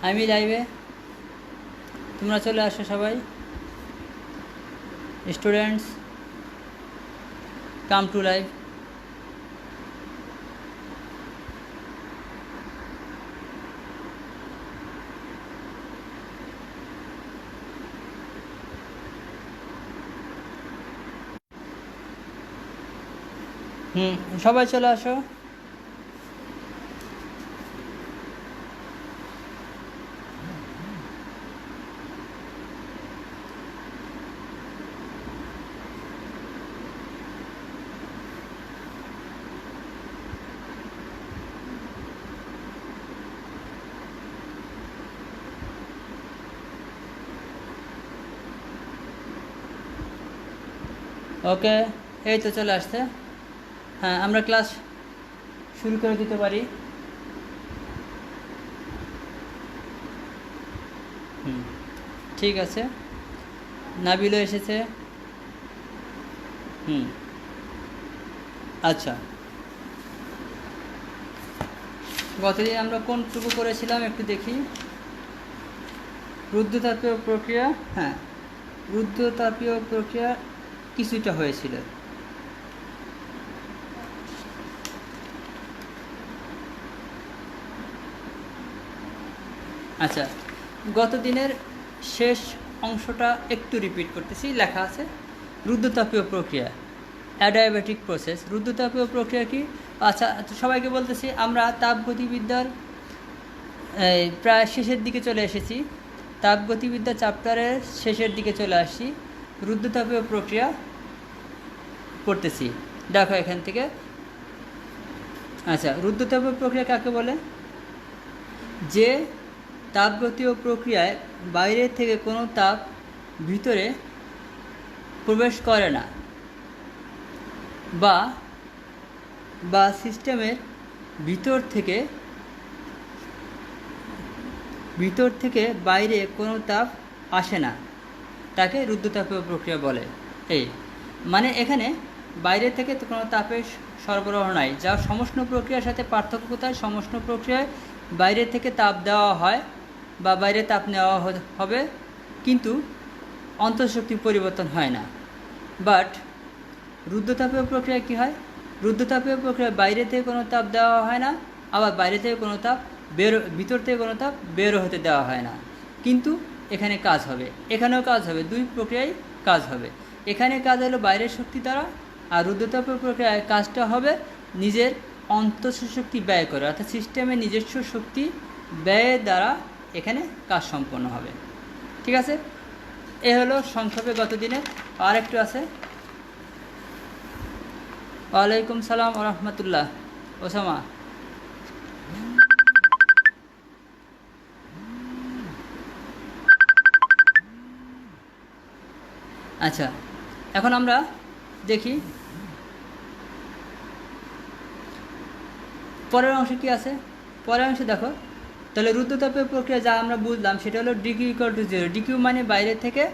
আমি লাইভে, তোমরা চলে আসো সবাই। Students come to live. সবাই চলে আসো। ওকে, এই তো চলে আসছে। হ্যাঁ, আমরা ক্লাস শুরু করে দিতে পারি। ঠিক আছে, নাবিলও এসেছে। আচ্ছা, গতদিন আমরা কোনটুকু করেছিলাম একটু দেখি। রুদ্ধতাপীয় প্রক্রিয়া, হ্যাঁ রুদ্ধতাপীয় প্রক্রিয়া কিছুটা হয়েছিল। আচ্ছা, গত দিনের শেষ অংশটা একটু রিপিট করতেছি। লেখা আছে রুদ্ধতাপীয় প্রক্রিয়া, অ্যাডায়াবেটিক প্রসেস। রুদ্ধতাপীয় প্রক্রিয়া কি? আচ্ছা, সবাইকে বলতেছি আমরা তাপগতিবিদ্যার প্রায় শেষের দিকে চলে এসেছি। তাপগতিবিদ্যা চ্যাপ্টারের শেষের দিকে চলে আসছি। রুদ্ধতাপীয় প্রক্রিয়া পড়তেছি, দেখো এখান থেকে। আচ্ছা, রুদ্ধতাপীয় প্রক্রিয়া কাকে বলে? যে তাপগতীয় প্রক্রিয়ায় বাইরে থেকে কোনো তাপ ভিতরে প্রবেশ করে না, বা সিস্টেমের ভিতর থেকে বাইরে কোনো তাপ আসে না, তাকে রুদ্ধতাপীয় প্রক্রিয়া বলে। এই মানে এখানে বাইরে থেকে তো কোনো তাপের সরবরাহ নাই। যা সমষ্ণ প্রক্রিয়ার সাথে পার্থক্য কোথায়? সমষ্ণ প্রক্রিয়ায় বাইরে থেকে তাপ দেওয়া হয় বা বাইরে তাপ নেওয়া হবে, কিন্তু অন্তঃশক্তি পরিবর্তন হয় না। বাট রুদ্ধতাপীয় প্রক্রিয়া কী হয়? রুদ্ধতাপীয় প্রক্রিয়ায় বাইরে থেকে কোনো তাপ দেওয়া হয় না, আবার বাইরে থেকে কোনো তাপ ভিতর থেকে কোনো তাপ বের হতে দেওয়া হয় না, কিন্তু এখানে কাজ হবে, এখানেও কাজ হবে, দুই প্রক্রিয়ায় কাজ হবে। এখানে কাজ হলো বাইরের শক্তি দ্বারা, আর রুদ্ধতাপীয় প্রক্রিয়ায় কাজটা হবে নিজের অন্তঃশক্তি ব্যয় করে, অর্থাৎ সিস্টেমের নিজস্ব শক্তি ব্যয়ের দ্বারা এখানে কাজ সম্পন্ন হবে। ঠিক আছে, এ হলো সংক্ষেপে গত দিনের। আর একটু আছে। ওয়ালাইকুম সালাম ওয়া রাহমাতুল্লাহ। ওসামা, আচ্ছা এখন আমরা দেখি পরের অংশে কি আছে। পরের অংশে দেখো, তাহলে রুদ্ধতাপীয় প্রক্রিয়া যা আমরা বুঝলাম সেটা হলো ডিকিউ ইকুয়াল টু 0। ডিকিউ মানে বাইরে থেকে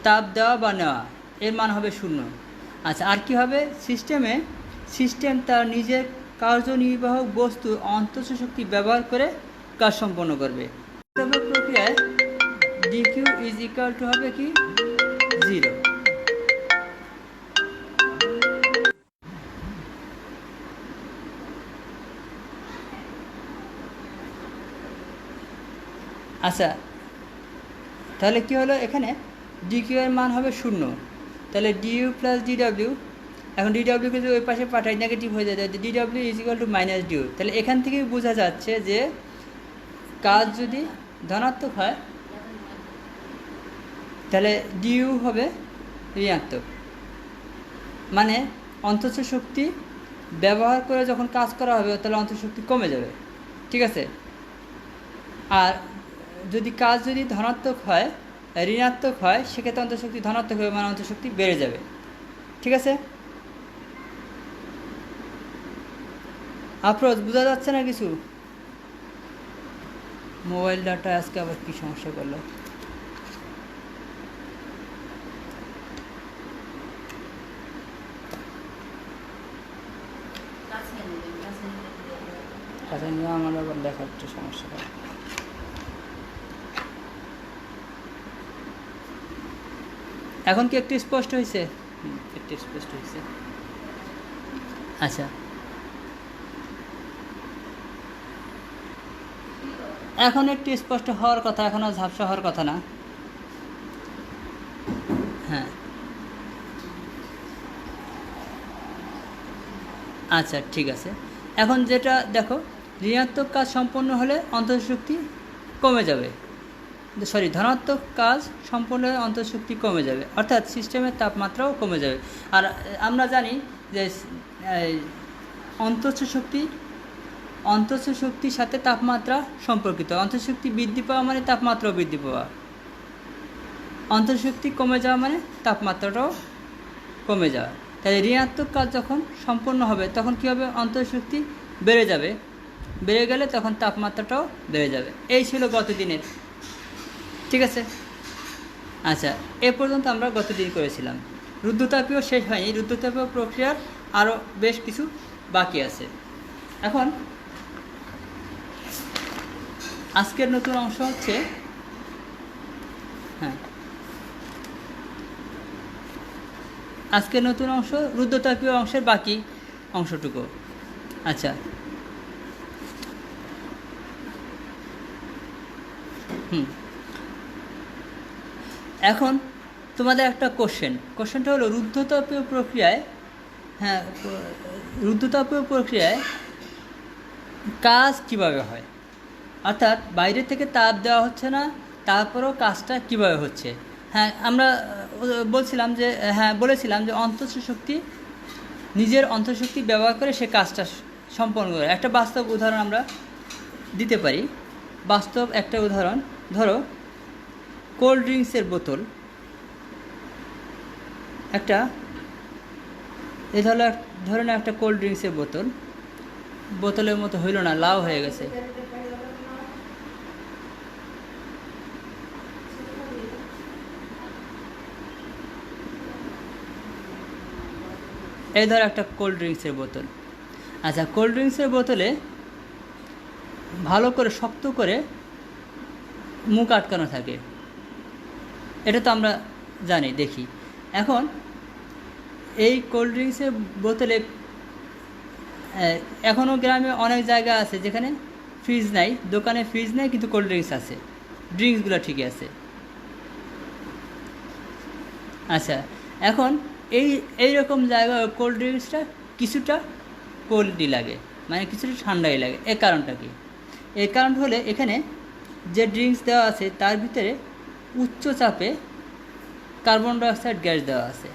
তাপ দেওয়া বা নেওয়া, এর মান হবে 0। আচ্ছা, আর কি হবে? সিস্টেম তার নিজের কার্যনির্বাহক বস্তুর অন্তঃশক্তি ব্যবহার করে কাজ সম্পন্ন করবে। রুদ্ধতাপীয় প্রক্রিয়ায় ডিকিউ ইজ ইকুয়াল টু হবে কি? 0। আচ্ছা, তাহলে কি হলো? এখানে ডিকিউ এর মান হবে 0। তাহলে ডিইউ প্লাস ডিডব্লিউ, এখন ডিডব্লিউকে যদি ওই পাশে পাঠাই নেগেটিভ হয়ে যায়, ডিডব্লিউ is equal to minus dU. তাহলে এখান থেকেই বোঝা যাচ্ছে যে কাজ যদি ধনাত্মক হয় তাহলে ডিইউ হবে ঋণাত্মক, মানে অন্তঃশক্তি ব্যবহার করে যখন কাজ করা হবে তাহলে অন্তঃশক্তি কমে যাবে। ঠিক আছে, আর যদি কাজ ধনাত্মক হয়, ঋণাত্মক হয়, সেক্ষেত্রে অন্তঃশক্তি ধনাত্মক হবে, মানে অন্তঃশক্তি বেড়ে যাবে। ঠিক আছে, আফরোজ বোঝা যাচ্ছে না কিছু? মোবাইল ডাটা আজকে আবার কি সমস্যা করলো? কাছে নিয়ে আমার আবার লেখার একটু সমস্যা হয়। এখন কি একটু স্পষ্ট হয়েছে? একটু স্পষ্ট হয়েছে। আচ্ছা, এখন একটু স্পষ্ট হওয়ার কথা, এখন আর ঝাপসা হওয়ার কথা না। হ্যাঁ, আচ্ছা ঠিক আছে। এখন যেটা দেখো, ঋণাত্মক কাজ সম্পন্ন হলে অন্তঃশক্তি কমে যাবে, সরি ধনাত্মক কাজ সম্পন্ন হলে অন্তঃশক্তি কমে যাবে, অর্থাৎ সিস্টেমের তাপমাত্রাও কমে যাবে। আর আমরা জানি যে অন্তঃশক্তির সাথে তাপমাত্রা সম্পর্কিত। অন্তঃশক্তি বৃদ্ধি পাওয়া মানে তাপমাত্রাও বৃদ্ধি পাওয়া, অন্তঃশক্তি কমে যাওয়া মানে তাপমাত্রাটাও কমে যাওয়া। তাই ঋণাত্মক কাজ যখন সম্পন্ন হবে তখন কী হবে? অন্তঃশক্তি বেড়ে যাবে, বেড়ে গেলে তখন তাপমাত্রাটাও বেড়ে যাবে। এই ছিল গতদিনের, ঠিক আছে। আচ্ছা, এ পর্যন্ত আমরা গতদিন করেছিলাম। রুদ্ধতাপীয় শেষ হয়নি, রুদ্ধতাপীয় প্রক্রিয়ার আরও বেশ কিছু বাকি আছে। এখন আজকের নতুন অংশ হচ্ছে, হ্যাঁ, আজকের নতুন অংশ রুদ্ধতাপীয় অংশের বাকি অংশটুকু। আচ্ছা, এখন তোমাদের একটা কোশ্চেনটা হলো রুদ্ধতাপীয় প্রক্রিয়ায়, হ্যাঁ, রুদ্ধতাপীয় প্রক্রিয়ায় কাজ কিভাবে হয়, অর্থাৎ বাইরে থেকে তাপ দেওয়া হচ্ছে না, তারপরেও কাজটা কিভাবে হচ্ছে। হ্যাঁ, আমরা বলেছিলাম যে অন্তঃশক্তি নিজের অন্তঃশক্তি ব্যবহার করে সে কাজটা সম্পন্ন করে। একটা বাস্তব উদাহরণ আমরা দিতে পারি। বাস্তব একটা উদাহরণ, ধরো কোল্ড ড্রিঙ্কসের বোতল, এই ধরনের একটা কোল্ড ড্রিঙ্কসের বোতলের মতো হইল না, লাউ হয়ে গেছে। এই ধরো একটা কোল্ড ড্রিঙ্কসের বোতল। আচ্ছা, কোল্ড ড্রিঙ্কসের বোতলে ভালো করে শক্ত করে মুখ আটকানো থাকে, এটা তো আমরা জানি, দেখি। এখন এই কোল্ড ড্রিঙ্কসের বোতলে এখনও গ্রামে অনেক জায়গা আছে যেখানে ফ্রিজ নাই, দোকানে ফ্রিজ নেই, কিন্তু কোল্ড ড্রিঙ্কস আছে, ড্রিঙ্কসগুলো ঠিকই আছে। আচ্ছা, এখন এই রকম জায়গায় কোল্ড ড্রিঙ্কসটা কিছুটা কোল্ডই লাগে, মানে কিছুটা ঠান্ডাই লাগে। এর কারণটা কি? এর কারণ হলে এখানে যে ড্রিঙ্কস দেওয়া আছে তার ভিতরে উচ্চ চাপে কার্বন ডাইঅক্সাইড গ্যাস দেওয়া আছে,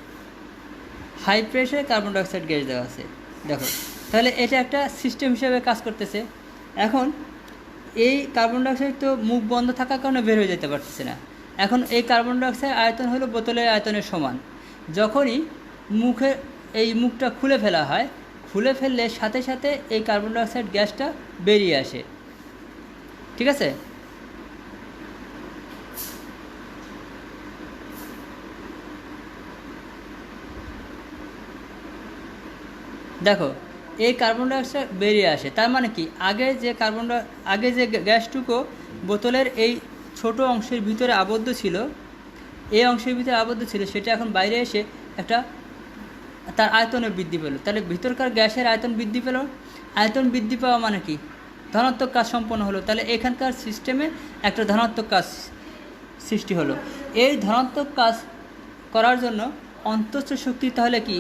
হাই প্রেশারে কার্বন ডাইঅক্সাইড গ্যাস দেওয়া আছে। দেখো, তাহলে এটা একটা সিস্টেম হিসেবে কাজ করতেছে। এখন এই কার্বন ডাইঅক্সাইড তো মুখ বন্ধ থাকার কারণে বের হয়ে যেতে পারতেছে না। এখন এই কার্বন ডাইঅক্সাইড আয়তন হলো বোতলের আয়তনের সমান। যখনই মুখটা খুলে ফেলা হয়, খুলে ফেললে সাথে সাথে এই কার্বন ডাইঅক্সাইড গ্যাসটা বেরিয়ে আসে, ঠিক আছে। দেখো, এই কার্বন ডাইঅক্সাইড বেরিয়ে আসে, তার মানে কি আগে যে গ্যাসটুকু বোতলের এই ছোট অংশের ভিতরে আবদ্ধ ছিল, এই অংশের ভিতরে আবদ্ধ ছিল, সেটা এখন বাইরে এসে একটা তার আয়তনে বৃদ্ধি পেল। তাহলে ভিতরকার গ্যাসের আয়তন বৃদ্ধি পেল। আয়তন বৃদ্ধি পাওয়া মানে কি? ধনাত্মক কাজ সম্পন্ন হলো। তাহলে এখানকার সিস্টেমে একটা ধনাত্মক কাজ সৃষ্টি হলো। এই ধনাত্মক কাজ করার জন্য অন্তঃশক্তি তাহলে কি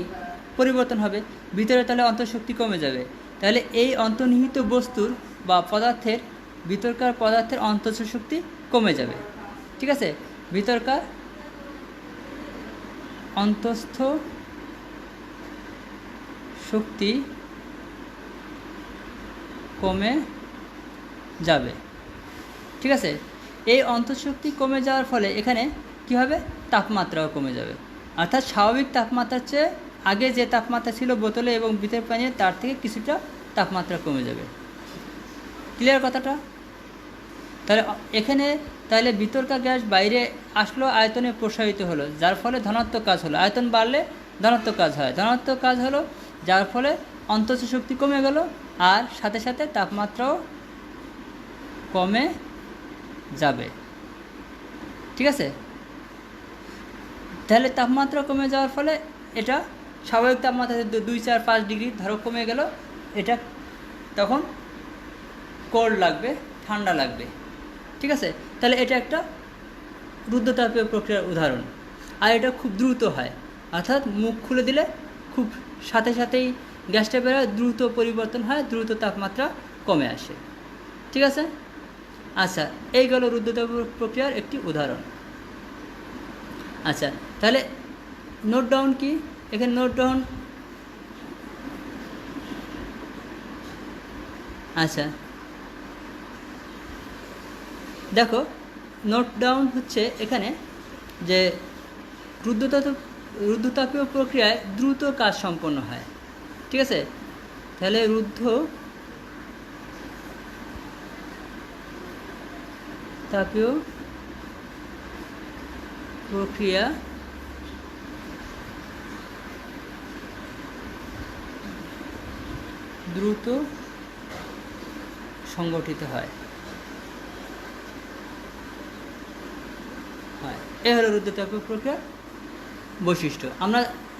পরিবর্তন হবে, ভিতরে তাহলে অন্তঃশক্তি কমে যাবে। তাহলে এই অন্তর্নিহিত বস্তুর বা ভিতরকার পদার্থের অন্তঃশক্তি কমে যাবে, ঠিক আছে। ভিতরকার অন্তঃস্থ শক্তি কমে যাবে, ঠিক আছে। এই অন্তঃশক্তি কমে যাওয়ার ফলে এখানে কী হবে? তাপমাত্রাও কমে যাবে, অর্থাৎ স্বাভাবিক তাপমাত্রার চেয়ে আগে যে তাপমাত্রা ছিল বোতলে এবং ভিতরের পানিতে তার থেকে কিছুটা তাপমাত্রা কমে যাবে। ক্লিয়ার কথাটা? তাহলে ভিতরকার গ্যাস বাইরে আসলো, আয়তনে প্রসারিত হলো, যার ফলে ধনাত্মক কাজ হলো। আয়তন বাড়লে ধনাত্মক কাজ হয়, ধনাত্মক কাজ হলো, যার ফলে অন্তঃশক্তি কমে গেল, আর সাথে সাথে তাপমাত্রাও কমে যাবে, ঠিক আছে। তাহলে তাপমাত্রা কমে যাওয়ার ফলে এটা স্বাভাবিক তাপমাত্রা 2, 4, 5 ডিগ্রি ধরো কমে গেল, এটা তখন কোল্ড লাগবে, ঠান্ডা লাগবে। ঠিক আছে, তাহলে এটা একটা রুদ্ধতাপীয় প্রক্রিয়ার উদাহরণ। আর এটা খুব দ্রুত হয়, অর্থাৎ মুখ খুলে দিলে খুব সাথে সাথেই গ্যাসটা বেরোয়, দ্রুত পরিবর্তন হয়, দ্রুত তাপমাত্রা কমে আসে। ঠিক আছে, আচ্ছা, এই গেল রুদ্ধতাপীয় প্রক্রিয়ার একটি উদাহরণ। আচ্ছা, তাহলে নোট ডাউন কি? এখানে নোট ডাউন, আচ্ছা দেখো, নোট ডাউন হচ্ছে এখানে যে রুদ্ধতাপীয় প্রক্রিয়ায় দ্রুত কাজ সম্পন্ন হয়। ঠিক আছে, তাহলে রুদ্ধতাপীয় প্রক্রিয়া দ্রুত সংগঠিত হয়। এ হলো রুদ্ধতাপীয় প্রক্রিয়ার বৈশিষ্ট্য। আমরা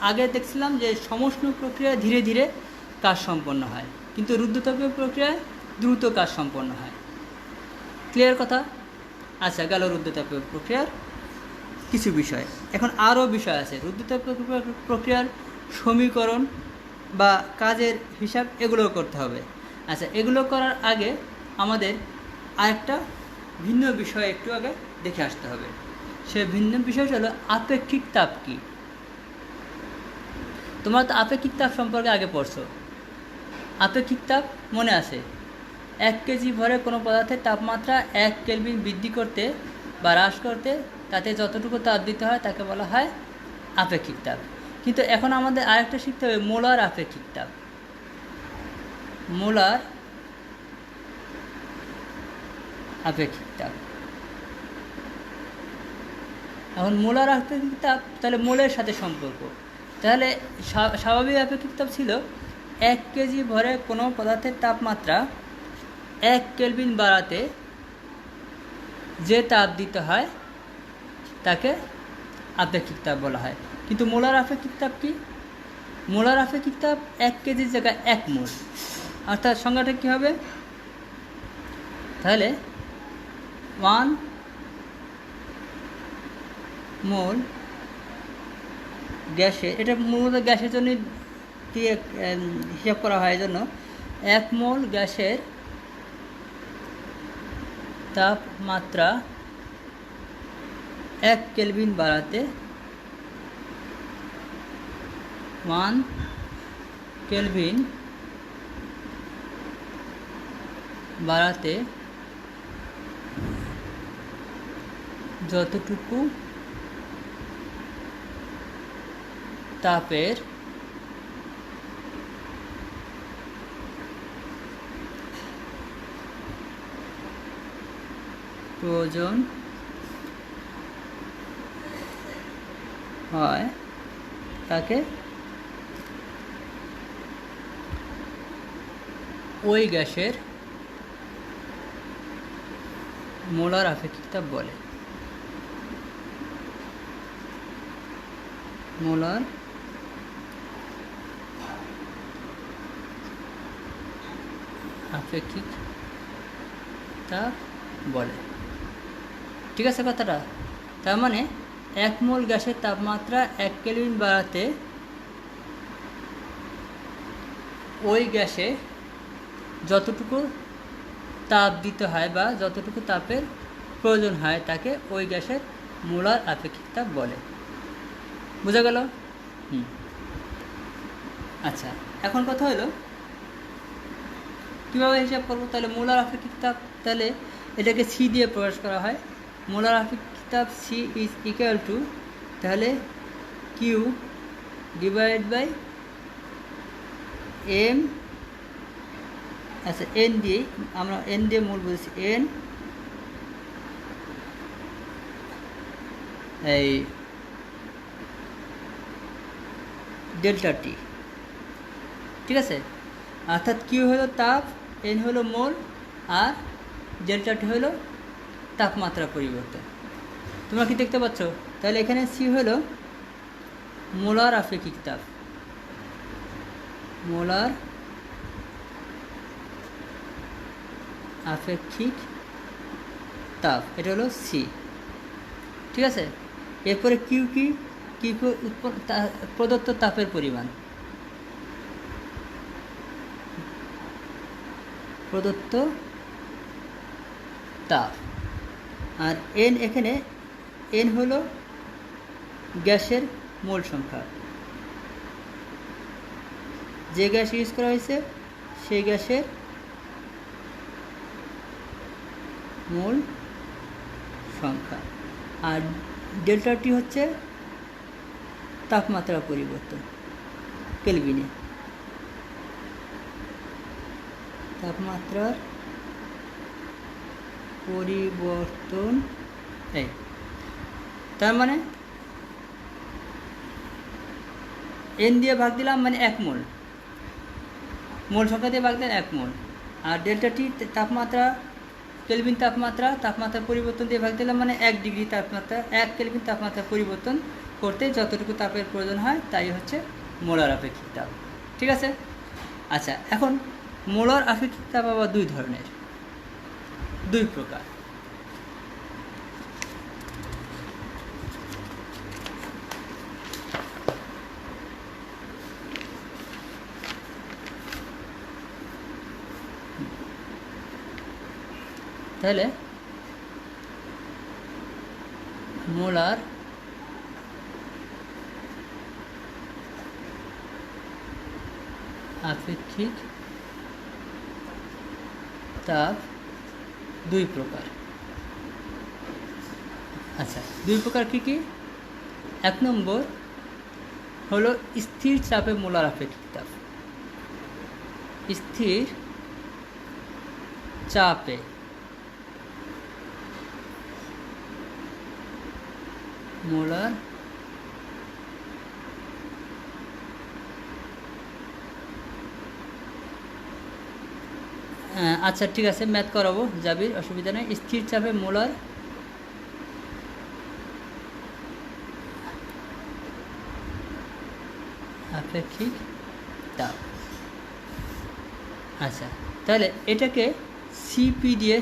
আগে দেখছিলাম যে সমষ্ণ প্রক্রিয়া ধীরে ধীরে কাজ সম্পন্ন হয়, কিন্তু রুদ্ধতাপীয় প্রক্রিয়ায় দ্রুত কাজ সম্পন্ন হয়। ক্লিয়ার কথা? আচ্ছা, গেল রুদ্ধতাপীয় প্রক্রিয়ার কিছু বিষয়। এখন আরও বিষয় আছে রুদ্ধতাপীয় প্রক্রিয়ার সমীকরণ বা কাজের হিসাব, এগুলো করতে হবে। আচ্ছা, এগুলো করার আগে আমাদের আরেকটা ভিন্ন বিষয় একটু আগে দেখে আসতে হবে। সে ভিন্ন বিষয়টা হলো আপেক্ষিক তাপ কী। তোমরা তো আপেক্ষিক তাপ সম্পর্কে আগে পড়ছো। আপেক্ষিক তাপ মনে আছে, 1 কেজি ভরে কোনো পদার্থের তাপমাত্রা 1 কেলভিন বৃদ্ধি করতে বা হ্রাস করতে তাতে যতটুকু তাপ দিতে হয় তাকে বলা হয় আপেক্ষিক তাপ। কিন্তু এখন আমাদের আরেকটা শিখতে হবে মোলার আপেক্ষিক তাপ। মোলার আপেক্ষিক তাপ। এখন মোলার আপেক্ষিক তাপ তাহলে মোলের সাথে সম্পর্ক। তাহলে স্বাভাবিক আপেক্ষিক তাপ ছিল 1 কেজি ভরে কোনো পদার্থের তাপমাত্রা 1 কেলভিন বাড়াতে যে তাপ দিতে হয় তাকে আপেক্ষিক তাপ বলা হয়। কিন্তু মোলার আপেক্ষিক তাপ কি? মোলার আপেক্ষিক তাপ 1 কেজির জায়গায় 1 মোল, অর্থাৎ সংখ্যাটা কী হবে? তাহলে 1 মোল গ্যাসে, এটা মূলত গ্যাসের জন্য দিয়ে হিসাব করা হয়, জন্য 1 মোল গ্যাসের তাপমাত্রা 1 কেলভিন বাড়াতে 1 কেলভিন বাড়াতে যতটুকু তাপের প্রয়োজন হয় তাকে ওই গ্যাসের মোলার আপেক্ষিক তাপ বলে। মোলার আপেক্ষিক তাপ বলে। ঠিক আছে কথাটা? তার মানে 1 মোল গ্যাসের তাপমাত্রা 1 কেলভিন বাড়াতে ওই গ্যাসে যতটুকু তাপ দিতে হয় বা যতটুকু তাপের প্রয়োজন হয় তাকে ওই গ্যাসের মোলার আপেক্ষিক তাপ বলে। বোঝা গেল? আচ্ছা, এখন কথা হলো কীভাবে হিসাব করবো। তাহলে মোলার আপেক্ষিক তাপ, তাহলে এটাকে সি দিয়ে প্রকাশ করা হয়। মোলার আপেক্ষিক তাপ সি ইজ ইকুয়াল টু, তাহলে কিউ ডিভাইড বাই এম। আচ্ছা, এন দিয়ে, আমরা এন দিয়ে মোল বলছি, এন এই ডেল্টা টি। ঠিক আছে, অর্থাৎ কিউ হলো তাপ, এন হলো মোল, আর ডেল্টা টি হলো তাপমাত্রা পরিবর্তন। তোমরা কি দেখতে পাচ্ছ? তাহলে এখানে সি হলো মোলার আপেক্ষিক তাপ, মোলার আপেক্ষিক তাপ, এটা হলো সি। ঠিক আছে, এরপরে কিউ কি, কিউ প্রদত্ত তাপের পরিমাণ, প্রদত্ত তাপ। আর এন, এখানে এন হলো গ্যাসের মোল সংখ্যা, যে গ্যাস ইউজ করা হয়েছে সেই গ্যাসের মোল সংখ্যা। আর ডেল্টা টি হচ্ছে তাপমাত্রা পরিবর্তন কেলভিনে, তাপমাত্রার পরিবর্তন। এই তার মানে এন দিয়ে ভাগ দিলাম, মানে 1 মোল, মোল সংখ্যা দিয়ে ভাগ দিলাম 1 মোল। আর ডেল্টা টি তাপমাত্রা, কেলভিন তাপমাত্রা, তাপমাত্রা পরিবর্তন দিয়ে ভাগ দিলাম, মানে 1 ডিগ্রি তাপমাত্রা, 1 কেলভিন তাপমাত্রা পরিবর্তন করতে যতটুকু তাপের প্রয়োজন হয় তাই হচ্ছে মোলার আপেক্ষিক তাপ। ঠিক আছে। আচ্ছা, এখন মোলার আপেক্ষিক তাপ আবার 2 ধরনের, 2 প্রকার। তাহলে মোলার আপেক্ষিক তাপ 2 প্রকার। আচ্ছা, 2 প্রকার কি কি? 1 নম্বর হলো স্থির চাপে মোলার আপেক্ষিক তাপ। স্থির চাপে মোলার আচ্ছা ঠিক আছে, ম্যাথ করাবো জাবির, অসুবিধা নেই। স্থির চাপে মোলার আপেক্ষিক তাপ। আচ্ছা, তাহলে এটাকে সিপি দিয়ে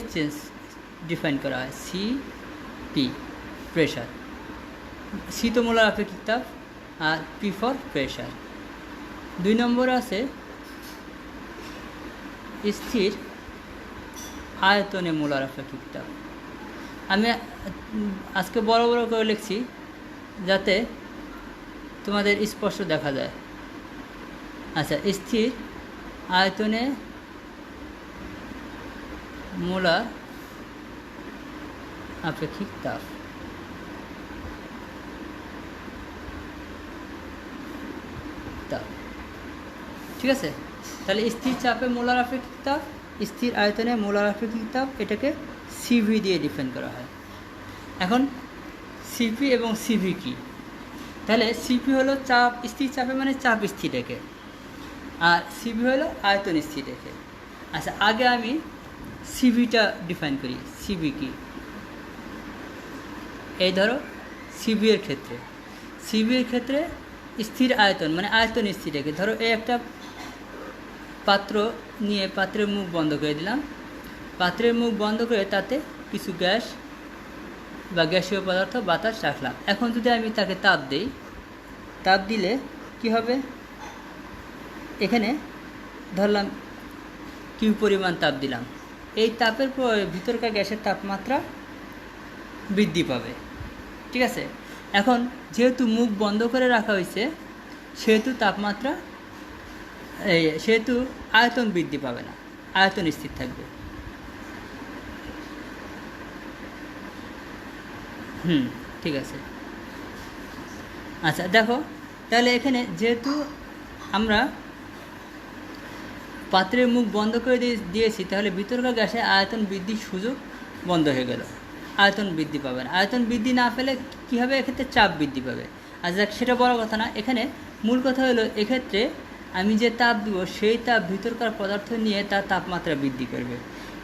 ডিফাইন করা হয়। সিপি প্রেশার, সি তো মোলার আপেক্ষিক তাপ, আর পি ফর প্রেশার। 2 নম্বর আছে স্থির আয়তনে মোলার আপেক্ষিক তাপ। আমি আজকে বড় বড় করে লিখছি যাতে তোমাদের স্পষ্ট দেখা যায়। আচ্ছা, স্থির আয়তনে মোলার আপেক্ষিক তাপ। ঠিক আছে, তাহলে স্থির চাপে মোলার আপেক্ষিক তাপ, স্থির আয়তনে মোলার আপেক্ষিক তাপ, এটাকে সিভি দিয়ে ডিফাইন করা হয়। এখন সিপি এবং সিভি কি? তাহলে সিপি হলো চাপ, স্থির চাপে মানে চাপ স্থির রেখে, আর সিভি হলো আয়তন স্থির রেখে। আচ্ছা, আগে আমি সিভিটা ডিফাইন করি। সিভি কি? এই ধরো সিভি এর ক্ষেত্রে, সিভি এর ক্ষেত্রে স্থির আয়তন মানে আয়তন স্থির রেখে, ধরো এই একটা পাত্র নিয়ে পাত্রের মুখ বন্ধ করে দিলাম, পাত্রের মুখ বন্ধ করে তাতে কিছু গ্যাস বা গ্যাসীয় পদার্থ বাতাস রাখলাম। এখন যদি আমি তাকে তাপ দেই, তাপ দিলে কি হবে? এখানে ধরলাম কিউ পরিমাণ তাপ দিলাম, এই তাপের ভিতরকার গ্যাসের তাপমাত্রা বৃদ্ধি পাবে। ঠিক আছে, এখন যেহেতু মুখ বন্ধ করে রাখা হয়েছে সেহেতু তাপমাত্রা সেহেতু আয়তন বৃদ্ধি পাবে না, আয়তন স্থির থাকবে। ঠিক আছে। আচ্ছা দেখো, তাহলে এখানে যেহেতু আমরা পাত্রের মুখ বন্ধ করে দিয়েছি, তাহলে ভিতরকার গ্যাসে আয়তন বৃদ্ধির সুযোগ বন্ধ হয়ে গেল, আয়তন বৃদ্ধি পাবে না। আয়তন বৃদ্ধি না পেলে কী হবে? এক্ষেত্রে চাপ বৃদ্ধি পাবে। আর দেখ, সেটা বড় কথা না, এখানে মূল কথা হলো এক্ষেত্রে আমি যে তাপ দেব সেই তাপ ভিতরকার পদার্থ নিয়ে তার তাপমাত্রা বৃদ্ধি করবে।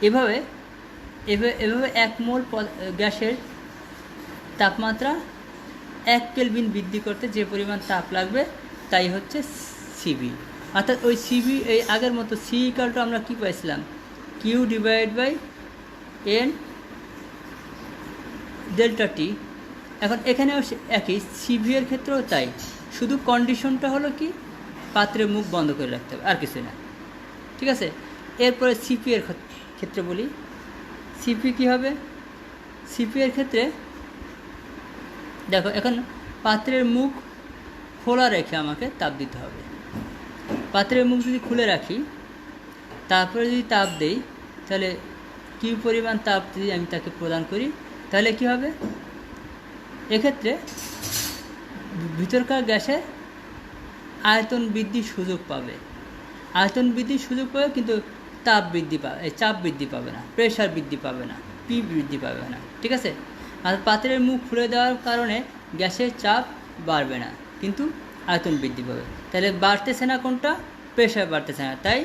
এভাবে এভাবে 1 মোল গ্যাসের তাপমাত্রা 1 কেলভিন বৃদ্ধি করতে যে পরিমাণ তাপ লাগবে তাই হচ্ছে সিবি। অর্থাৎ ওই সিবি এই আগের মতো সি ইকুয়াল টু আমরা কী পাইছিলাম, Q divide by N delta T. এখন এখানেও একই, সিভি এর ক্ষেত্রেও তাই, শুধু কন্ডিশনটা হলো কি পাত্রের মুখ বন্ধ করে রাখতে হবে, আর কিছু না। ঠিক আছে, এরপরে সিপি এর ক্ষেত্রে বলি। সিপি কী হবে? সিপি এর ক্ষেত্রে দেখো, এখন পাত্রের মুখ খোলা রেখে আমাকে তাপ দিতে হবে। পাত্রের মুখ যদি খুলে রাখি, তারপরে যদি তাপ দেই, তাহলে কী পরিমাণ তাপ যদি আমি তাকে প্রদান করি, তাহলে কি হবে? এক্ষেত্রে ভিতরকার গ্যাসের আয়তন বৃদ্ধির সুযোগ পাবে, আয়তন বৃদ্ধির সুযোগ পাবে, কিন্তু তাপ বৃদ্ধি পাবে, চাপ বৃদ্ধি পাবে না, প্রেশার বৃদ্ধি পাবে না, পি বৃদ্ধি পাবে না। ঠিক আছে, আর পাত্রের মুখ খুলে দেওয়ার কারণে গ্যাসের চাপ বাড়বে না, কিন্তু আয়তন বৃদ্ধি পাবে। তাহলে বাড়তেছে না কোনটা? প্রেশার বাড়তেছে না, তাই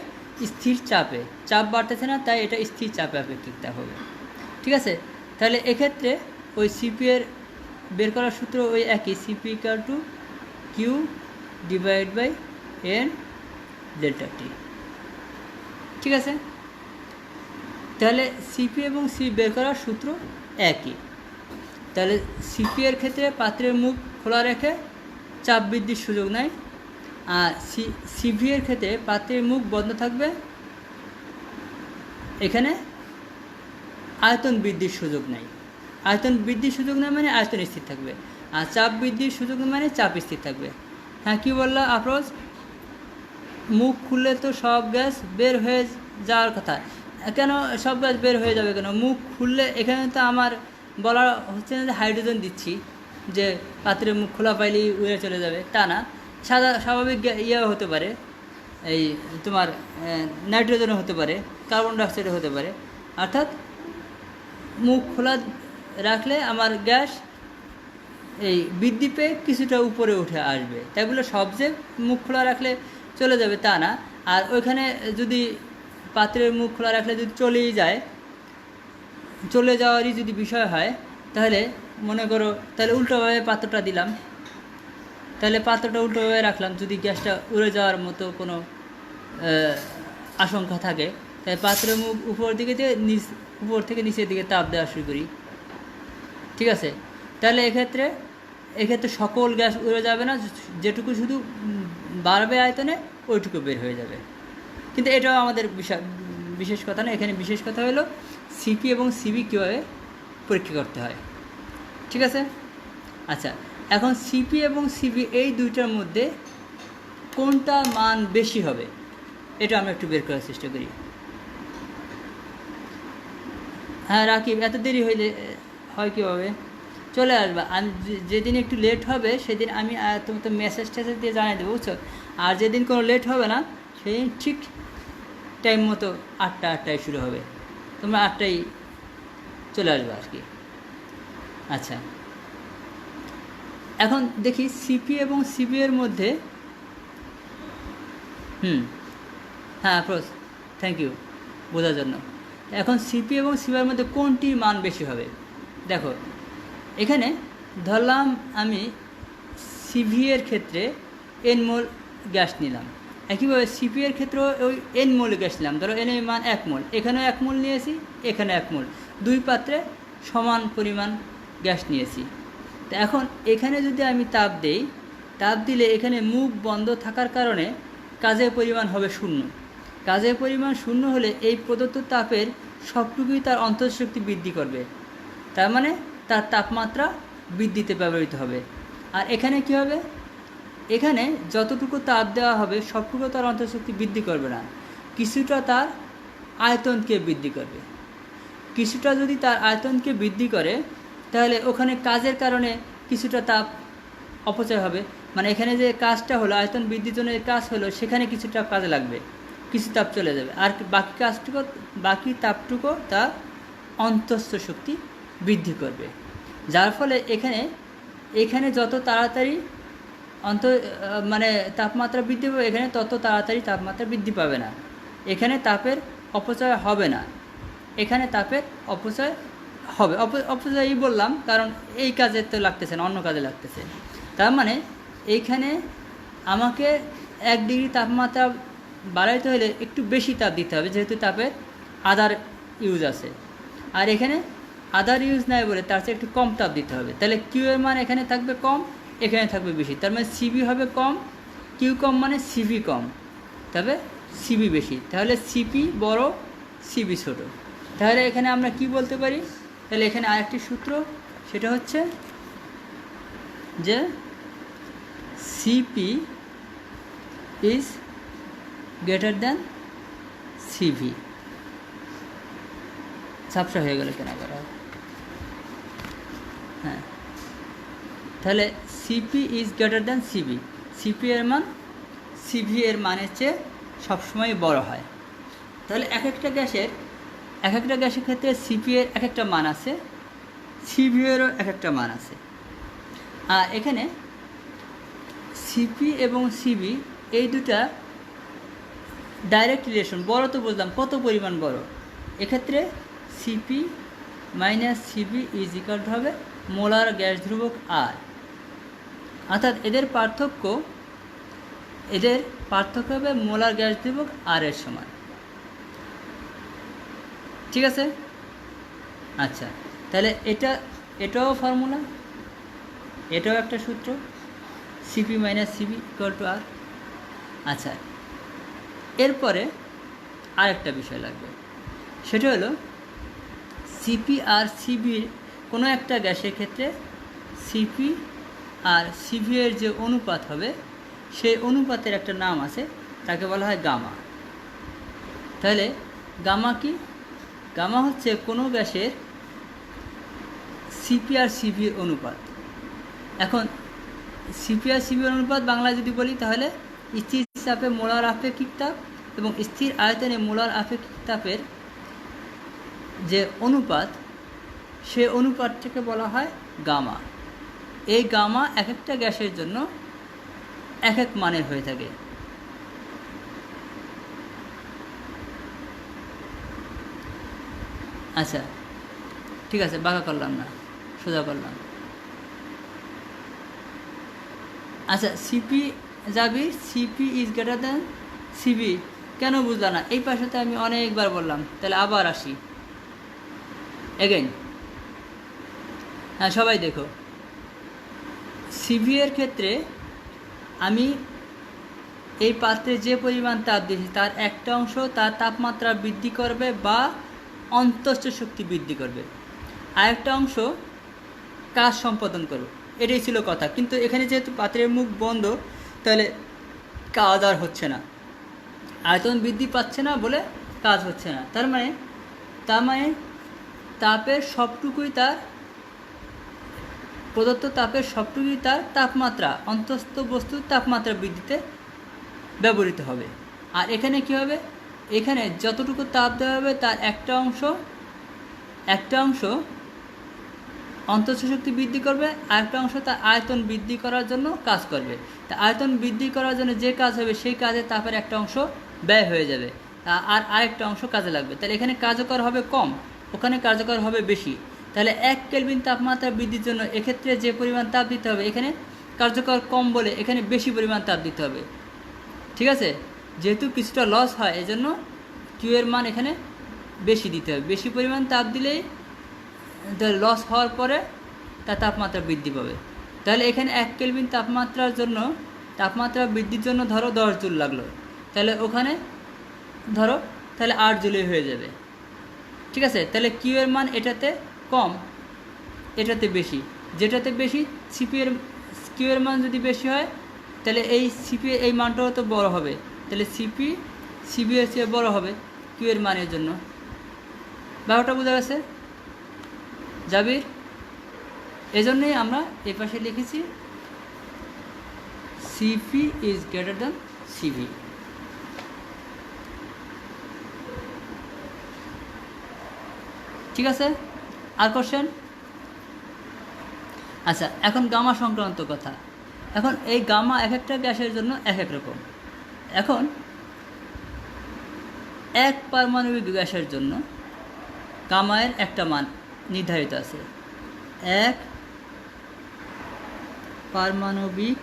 স্থির চাপে, চাপ বাড়তেছে না, তাই এটা স্থির চাপে আপেক্ষিকতা হবে। ঠিক আছে, তাহলে এক্ষেত্রে ওই সিপি এর বের করার সূত্র ওই একই, CP equal to Q divide by N delta T. ঠিক আছে, তাহলে সিপি এবং সি বের করার সূত্র একই। তাহলে সিপি এর ক্ষেত্রে পাত্রের মুখ খোলা রেখে চাপ বৃদ্ধির সুযোগ নেয়, আর সিভি এর ক্ষেত্রে পাত্রের মুখ বন্ধ থাকবে, এখানে আয়তন বৃদ্ধির সুযোগ নেই। আয়তন বৃদ্ধির সুযোগ নেই মানে আয়তন স্থির থাকবে, আর চাপ বৃদ্ধির সুযোগ মানে চাপ স্থির থাকবে। হ্যাঁ, কী বললাম আফরোজ? মুখ খুললে তো সব গ্যাস বের হয়ে যাওয়ার কথা, কেন সব গ্যাস বের হয়ে যাবে কেন? মুখ খুললে এখানে তো আমার বলা হচ্ছে না যে হাইড্রোজেন দিচ্ছি, যে পাত্রের মুখ খোলা পাইলেই উড়ে চলে যাবে, তা না। স্বাভাবিক ইয়েও হতে পারে, এই তোমার নাইট্রোজেনও হতে পারে, কার্বন ডাইঅক্সাইডও হতে পারে। অর্থাৎ মুখ খোলা রাখলে আমার গ্যাস এই বৃদ্ধি পেয়ে কিছুটা উপরে উঠে আসবে, তাই বলে সব যে মুখ খোলা রাখলে চলে যাবে তা না। আর ওইখানে যদি পাত্রের মুখ খোলা রাখলে যদি চলেই যায়, চলে যাওয়ারই যদি বিষয় হয়, তাহলে মনে করো তাহলে উল্টোভাবে পাত্রটা দিলাম, তাহলে পাত্রটা উল্টোভাবে রাখলাম, যদি গ্যাসটা উড়ে যাওয়ার মতো কোনো আশঙ্কা থাকে, তাই পাত্রের মুখ উপর দিকে দিয়ে উপর থেকে নিচের দিকে তাপ দেওয়া শুরু করি। ঠিক আছে, তাহলে এক্ষেত্রে সকল গ্যাস উড়ে যাবে না, যেটুকু শুধু বাড়বে আয়তনে ওইটুকু বের হয়ে যাবে। কিন্তু এটাও আমাদের বিশেষ কথা না, এখানে বিশেষ কথা হলো সিপি এবং সিবি কীভাবে পরীক্ষা করতে হয়। ঠিক আছে, আচ্ছা, এখন সিপি এবং সিবি এই দুইটার মধ্যে কোনটা মান বেশি হবে এটা আমরা একটু বের করার চেষ্টা করি। হ্যাঁ রাকিব, এত দেরি হইলে হয় কীভাবে? চলে আসবা, আমি যেদিন একটু লেট হবে সেদিন আমি তোমার তো মেসেজ টেসেজ দিয়ে জানিয়ে দেবো, বুঝছো? আর যেদিন কোনো লেট হবে না সেদিন ঠিক টাইম মতো 8টায় শুরু হবে, তোমরা 8টায় চলে আসবে আর কি। আচ্ছা, এখন দেখি সিপি এবং সিবি এর মধ্যে হ্যাঁ আফরোজ, থ্যাংক ইউ বোঝার জন্য। এখন সিপি এবং সিবির মধ্যে কোনটির মান বেশি হবে? দেখো, এখানে ধরলাম আমি সিভি এর ক্ষেত্রে এন মোল গ্যাস নিলাম, একইভাবে সিপি এর ক্ষেত্রেও ওই এন মোল গ্যাস নিলাম। ধরো এন এর মান 1 মোল, এখানেও 1 মোল নিয়েছি, এখানে 1 মোল, দুই পাত্রে সমান পরিমাণ গ্যাস নিয়েছি। তো এখন এখানে যদি আমি তাপ দেই, তাপ দিলে এখানে মুখ বন্ধ থাকার কারণে কাজের পরিমাণ হবে 0। কাজের পরিমাণ 0 হলে এই প্রদত্ত তাপের সবটুকুই তার অন্তঃশক্তি বৃদ্ধি করবে, তার মানে তার তাপমাত্রা বৃদ্ধিতে ব্যবহৃত হবে। আর এখানে কি হবে? এখানে যতটুকু তাপ দেওয়া হবে সবটুকু তার অন্তঃশক্তি বৃদ্ধি করবে না, কিছুটা তার আয়তনকে বৃদ্ধি করবে। কিছুটা যদি তার আয়তনকে বৃদ্ধি করে, তাহলে ওখানে কাজের কারণে কিছুটা তাপ অপচয় হবে, মানে এখানে যে কাজটা হলো আয়তন বৃদ্ধির জন্য যে কাজ হলো সেখানে কিছুটা কাজে লাগবে, কিছু তাপ চলে যাবে, আর বাকি তাপটুকু তার অন্তঃস্থ শক্তি বৃদ্ধি করবে। যার ফলে এখানে যত তাড়াতাড়ি মানে তাপমাত্রা বৃদ্ধি পাবে, এখানে তত তাড়াতাড়ি তাপমাত্রা বৃদ্ধি পাবে না, এখানে তাপের অপচয় হবে না, এখানে তাপের অপচয় হবে, অপচয়ই বললাম কারণ এই কাজে তো লাগতেছে না, অন্য কাজে লাগতেছে। তার মানে এইখানে আমাকে 1 ডিগ্রি তাপমাত্রা বাড়াইতে হলে একটু বেশি তাপ দিতে হবে, যেহেতু তাপের আদার ইউজ আছে। আর এখানে আদার ইউজ নাই বলে তার চেয়ে একটু কম তাপ দিতে হবে। তাহলে কিউ এর মান এখানে থাকবে কম, এখানে থাকবে বেশি। তার মানে সিবি হবে কম, কিউ কম মানে সিবি কম, তবে সিবি বেশি। তাহলে সিপি বড়, সিবি ছোট। তাহলে এখানে আমরা কি বলতে পারি? তাহলে এখানে আরেকটি সূত্র, সেটা হচ্ছে যে Cp is greater than Cv. ঝাপসা হয়ে গেল কেন করা? হ্যাঁ, তাহলে সিপি ইজ গ্রেটার দ্যান সিবি। সিপি এর মান সিভি এর মানের চেয়ে সবসময় বড় হয়। তাহলে এক একটা গ্যাসের ক্ষেত্রে সিপি এর এক একটা মান আছে, সিভি এরও এক একটা মান আছে। আর এখানে সিপি এবং সিবি এই দুটা ডাইরেক্ট রিলেশন। বড় তো বুঝলাম, কত পরিমাণ বড়। এক্ষেত্রে সিপি মাইনাস সিবি ইজ ইকুয়াল টু হবে মোলার গ্যাস ধ্রুবক আর। অর্থাৎ এদের পার্থক্য হবে মোলার গ্যাস ধ্রুবক আর এর সমান। ঠিক আছে? আচ্ছা, তাহলে এটাও ফর্মুলা, এটাও একটা সূত্র, CP minus CV equal to R. আচ্ছা, এরপরে আরেকটা বিষয় লাগবে, সেটা হলো সিপি আর সিবির কোনো একটা গ্যাসের ক্ষেত্রে সিপি আর সিভি এর যে অনুপাত হবে, সেই অনুপাতের একটা নাম আছে, তাকে বলা হয় গামা। তাহলে গামা কি? গামা হচ্ছে কোনো গ্যাসের সিপি আর সিভির অনুপাত। এখন সিপি আর সিভির অনুপাত বাংলায় যদি বলি, তাহলে স্থির চাপে মোলার আপেক্ষিক তাপ এবং স্থির আয়তনে মোলার আপেক্ষিক তাপের যে অনুপাত, সে অনুপাতটাকে বলা হয় গামা। এই গামা এক একটা গ্যাসের জন্য এক এক মানের হয়ে থাকে। আচ্ছা, ঠিক আছে, বাঁকা করলাম না, সোজা করলাম। আচ্ছা, সিপি যাবি, সিপি ইজ গ্রেটার দ্যান সিবি, কেন বুঝলাম না? এই পাশেতে আমি অনেকবার বললাম, তাহলে আবার আসি এগেইন। হ্যাঁ, সবাই দেখো, সিভি এর ক্ষেত্রে আমি এই পাত্রে যে পরিমাণ তাপ দিয়েছি তার একটা অংশ তার তাপমাত্রা বৃদ্ধি করবে বা অন্তঃস্থ শক্তি বৃদ্ধি করবে, আরেকটা অংশ কাজ সম্পাদন করবে। এটাই ছিল কথা। কিন্তু এখানে যেহেতু পাত্রের মুখ বন্ধ, তাহলে কাজ আর হচ্ছে না, আয়তন বৃদ্ধি পাচ্ছে না বলে কাজ হচ্ছে না। তার মানে তাপের সবটুকুই তার প্রদত্ত তাপের সবটুকুই তার তাপমাত্রা, অন্তঃস্থ বস্তুর তাপমাত্রা বৃদ্ধিতে ব্যবহৃত হবে। আর এখানে কী হবে? এখানে যতটুকু তাপ দেওয়া হবে তার একটা অংশ অন্তঃস্থ শক্তি বৃদ্ধি করবে, আরেকটা অংশ তার আয়তন বৃদ্ধি করার জন্য কাজ করবে। তা আয়তন বৃদ্ধি করার জন্য যে কাজ হবে সেই কাজে তাপের একটা অংশ ব্যয় হয়ে যাবে, আর আরেকটা অংশ কাজে লাগবে। তাহলে এখানে কার্যকর হবে কম, ওখানে কার্যকর হবে বেশি। তাহলে 1 কেলভিন তাপমাত্রা বৃদ্ধির জন্য এক্ষেত্রে যে পরিমাণ তাপ দিতে হবে, এখানে কার্যকর কম বলে এখানে বেশি পরিমাণ তাপ দিতে হবে। ঠিক আছে? যেহেতু কিছুটা লস হয়, এজন্য কিউ এর মান এখানে বেশি দিতে হবে। বেশি পরিমাণ তাপ দিলেই লস হওয়ার পরে তার তাপমাত্রা বৃদ্ধি পাবে। তাহলে এখানে 1 কেলভিন তাপমাত্রা বৃদ্ধির জন্য ধরো 10 জুল লাগলো, তাহলে ওখানে ধরো তাহলে 8 জুলই হয়ে যাবে। ঠিক আছে? তাহলে কিউ এর মান এটাতে কম, এটাতে বেশি। যেটাতে বেশি কিউ এর মান যদি বেশি হয়, তাহলে এই সিপি এই মানটাও তো বড় হবে, তাহলে সিবি এর চেয়ে বড় হবে কিউ এর মানের জন্য। ব্যাপারটা বোঝা গেছে জাবির? এজন্যই আমরা এই পাশে লিখেছি CP is greater than CV. ঠিক আছে? আর কোশ্চেন? আচ্ছা, এখন গামা সংক্রান্ত কথা। এখন এই গামা এক একটা গ্যাসের জন্য এক এক রকম। এখন এক পারমাণবিক গ্যাসের জন্য গামায়ের একটা মান নির্ধারিত আছে। এক পারমাণবিক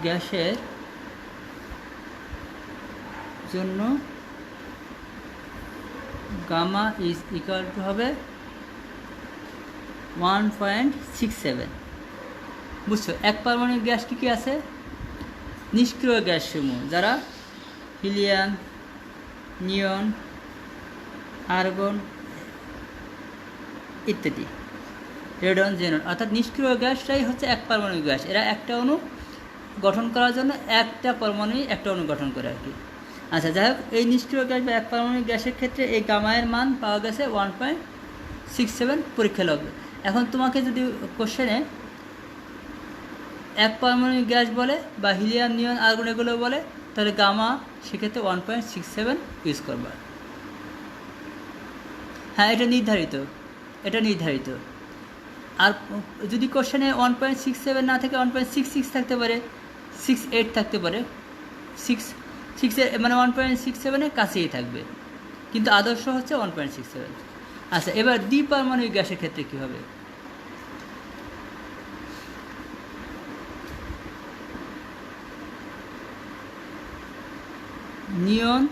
গ্যাসের জন্য গামা ইজ ইকুয়াল টু হবে 1.67। বুঝছো? এক পারমাণবিক গ্যাস কী কী আছে? নিষ্ক্রিয় গ্যাসসমূহ, যারা হিলিয়াম, নিয়ন, আর্গন ইত্যাদি, রেডন, জেনন, অর্থাৎ নিষ্ক্রিয় গ্যাসটাই হচ্ছে এক পারমাণবিক গ্যাস। এরা একটা অণু গঠন করার জন্য একটা পরমাণু একটা অণু গঠন করে আর কি। আচ্ছা, যাই হোক, এই নিষ্ক্রিয় গ্যাস বা এক পারমাণবিক গ্যাসের ক্ষেত্রে এই গামায়ের মান পাওয়া গেছে 1.67 পরীক্ষা লাগবে। এখন তোমাকে যদি কোশ্চেনে এক পারমাণবিক গ্যাস বলে বা হিলিয়াম, নিয়ন, আর্গন এগুলো বলে, তাহলে গামা সেক্ষেত্রে 1.67 ইউজ করবা। হ্যাঁ, এটা নির্ধারিত। আর যদি কোশ্চেনে 1.67 না থাকে 1.66 থাকতে পারে, 68 থাকতে পারে, 6 মানে 1.67-এর কাছেই থাকবে, কিন্তু আদর্শ হচ্ছে 1.67। আচ্ছা, এবার দ্বিপারমাণবিক গ্যাসের ক্ষেত্রে কী হবে? নিয়ন,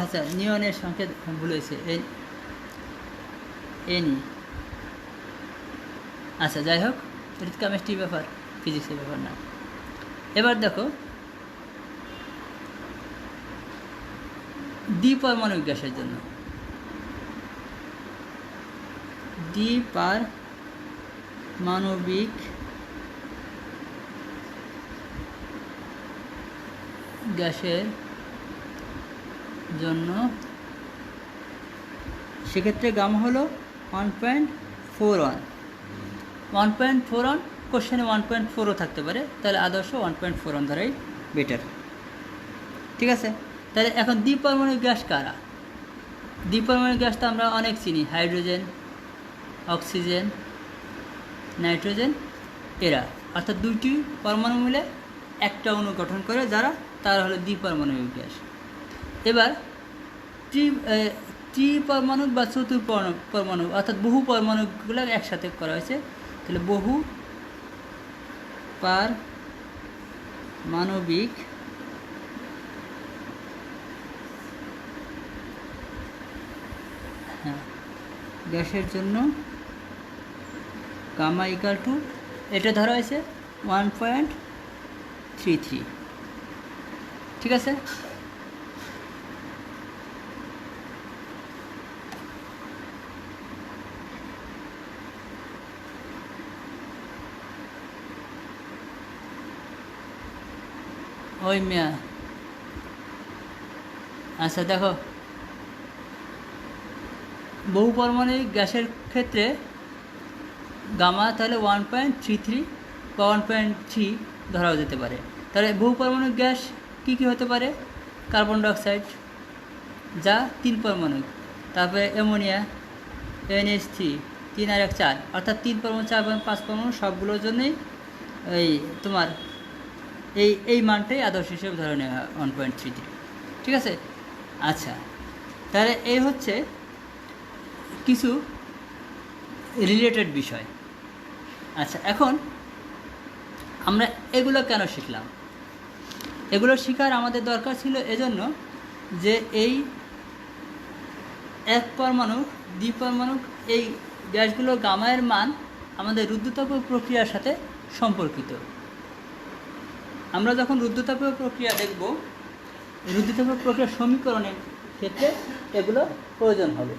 আচ্ছা, নিয়নের সংকেত ভুল হয়েছে, এনি। আচ্ছা, যাই হোক, এটা কেমিস্ট্রি ব্যাপার, ফিজিক্সের ব্যাপার না। এবার দেখো, দ্বিপারমাণবিক গ্যাসের জন্য দ্বিপারমাণবিক গ্যাসের জন্য সেক্ষেত্রে গামা হলো 1.41। কোশ্চেনে 1.4ও থাকতে পারে, তাহলে আদর্শ 1.41 ধরাই বেটার। ঠিক আছে? তাহলে এখন দ্বিপারমাণবিক গ্যাস কারা? দ্বিপারমাণবিক গ্যাস তো আমরা অনেক চিনি, হাইড্রোজেন, অক্সিজেন, নাইট্রোজেন, এরা, অর্থাৎ দুইটি পরমাণু মিলে একটা অণু গঠন করে যারা, তারা হলো দ্বিপারমাণবিক গ্যাস। এবার ত্রিপারমাণবিক বা চতুর্পরমাণু অর্থাৎ বহু পরমাণুগুলো একসাথে করা হয়েছে, তাহলে বহু পারমাণবিক গ্যাসের জন্য গামা ইকুয়াল টু, এটা ধরা হয়েছে 1.33। ঠিক আছে? ওই মিয়া, আচ্ছা দেখো, বহু পারমাণবিক গ্যাসের ক্ষেত্রে গামা তাহলে 1.33 বা 1.3 ধরাও যেতে পারে। তাহলে বহু পারমাণবিক গ্যাস কী কী হতে পারে? কার্বন ডাইঅক্সাইড, যা 3 পারমাণবিক, তারপরে অ্যামোনিয়া, NH3, 3 আর 1 4, অর্থাৎ 3 পরমাণু, 4 পরমাণু, 5 পরমাণু, সবগুলোর জন্যই এই তোমার এই মানটাই আদর্শ হিসেবে ধরে নেওয়া হয় 1.33। ঠিক আছে? আচ্ছা, তাহলে এই হচ্ছে কিছু রিলেটেড বিষয়। আচ্ছা, এখন আমরা এগুলো কেন শিখলাম? এগুলো শেখার আমাদের দরকার ছিল এজন্য যে এই এক পরমাণু, দ্বিপারমাণু এই গ্যাসগুলো গামায়ের মান আমাদের রুদ্ধতাপীয় প্রক্রিয়ার সাথে সম্পর্কিত। আমরা যখন রুদ্ধতাপীয় প্রক্রিয়া দেখব, রুদ্ধতাপীয় প্রক্রিয়ার সমীকরণের ক্ষেত্রে এগুলো প্রয়োজন হবে।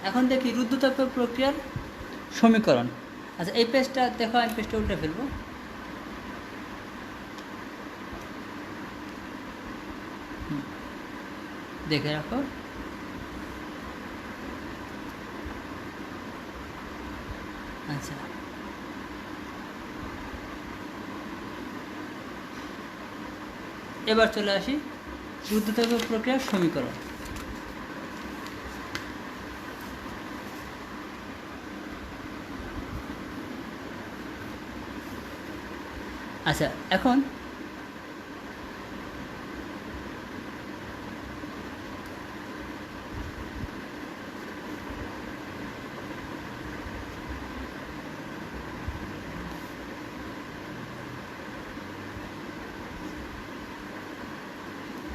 এখন দেখি রুদ্ধতাপীয় প্রক্রিয়ার সমীকরণ। আচ্ছা, এই পেজটা দেখো, আমি পেজটা উল্টে ফেলবো। দেখে রাখো। আচ্ছা, এবার চলে আসি রুদ্ধতাপ প্রক্রিয়ার সমীকরণ। আচ্ছা, এখন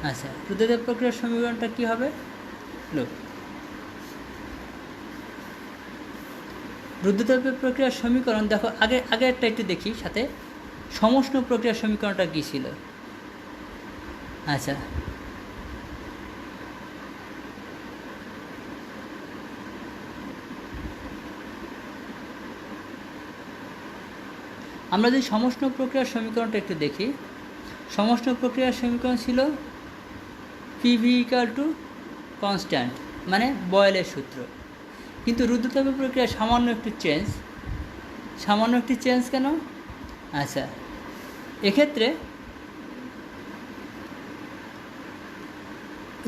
আচ্ছা, রুদ্ধতাপ প্রক্রিয়ার সমীকরণটা কি হবে? লোক রুদ্ধতাপ প্রক্রিয়ার সমীকরণ দেখো, আগে একটা একটু দেখি, সাথে সমষ্ণ প্রক্রিয়ার সমীকরণটা কী ছিল। আচ্ছা, আমরা যদি সমষ্ণ প্রক্রিয়ার সমীকরণটা একটু দেখি, সমষ্ণ প্রক্রিয়ার সমীকরণ ছিল পিভি ইকুয়াল টু কনস্ট্যান্ট, মানে বয়েলের সূত্র। কিন্তু রুদ্ধতাপ প্রক্রিয়ায় সামান্য একটু চেঞ্জ কেন? আচ্ছা, এক্ষেত্রে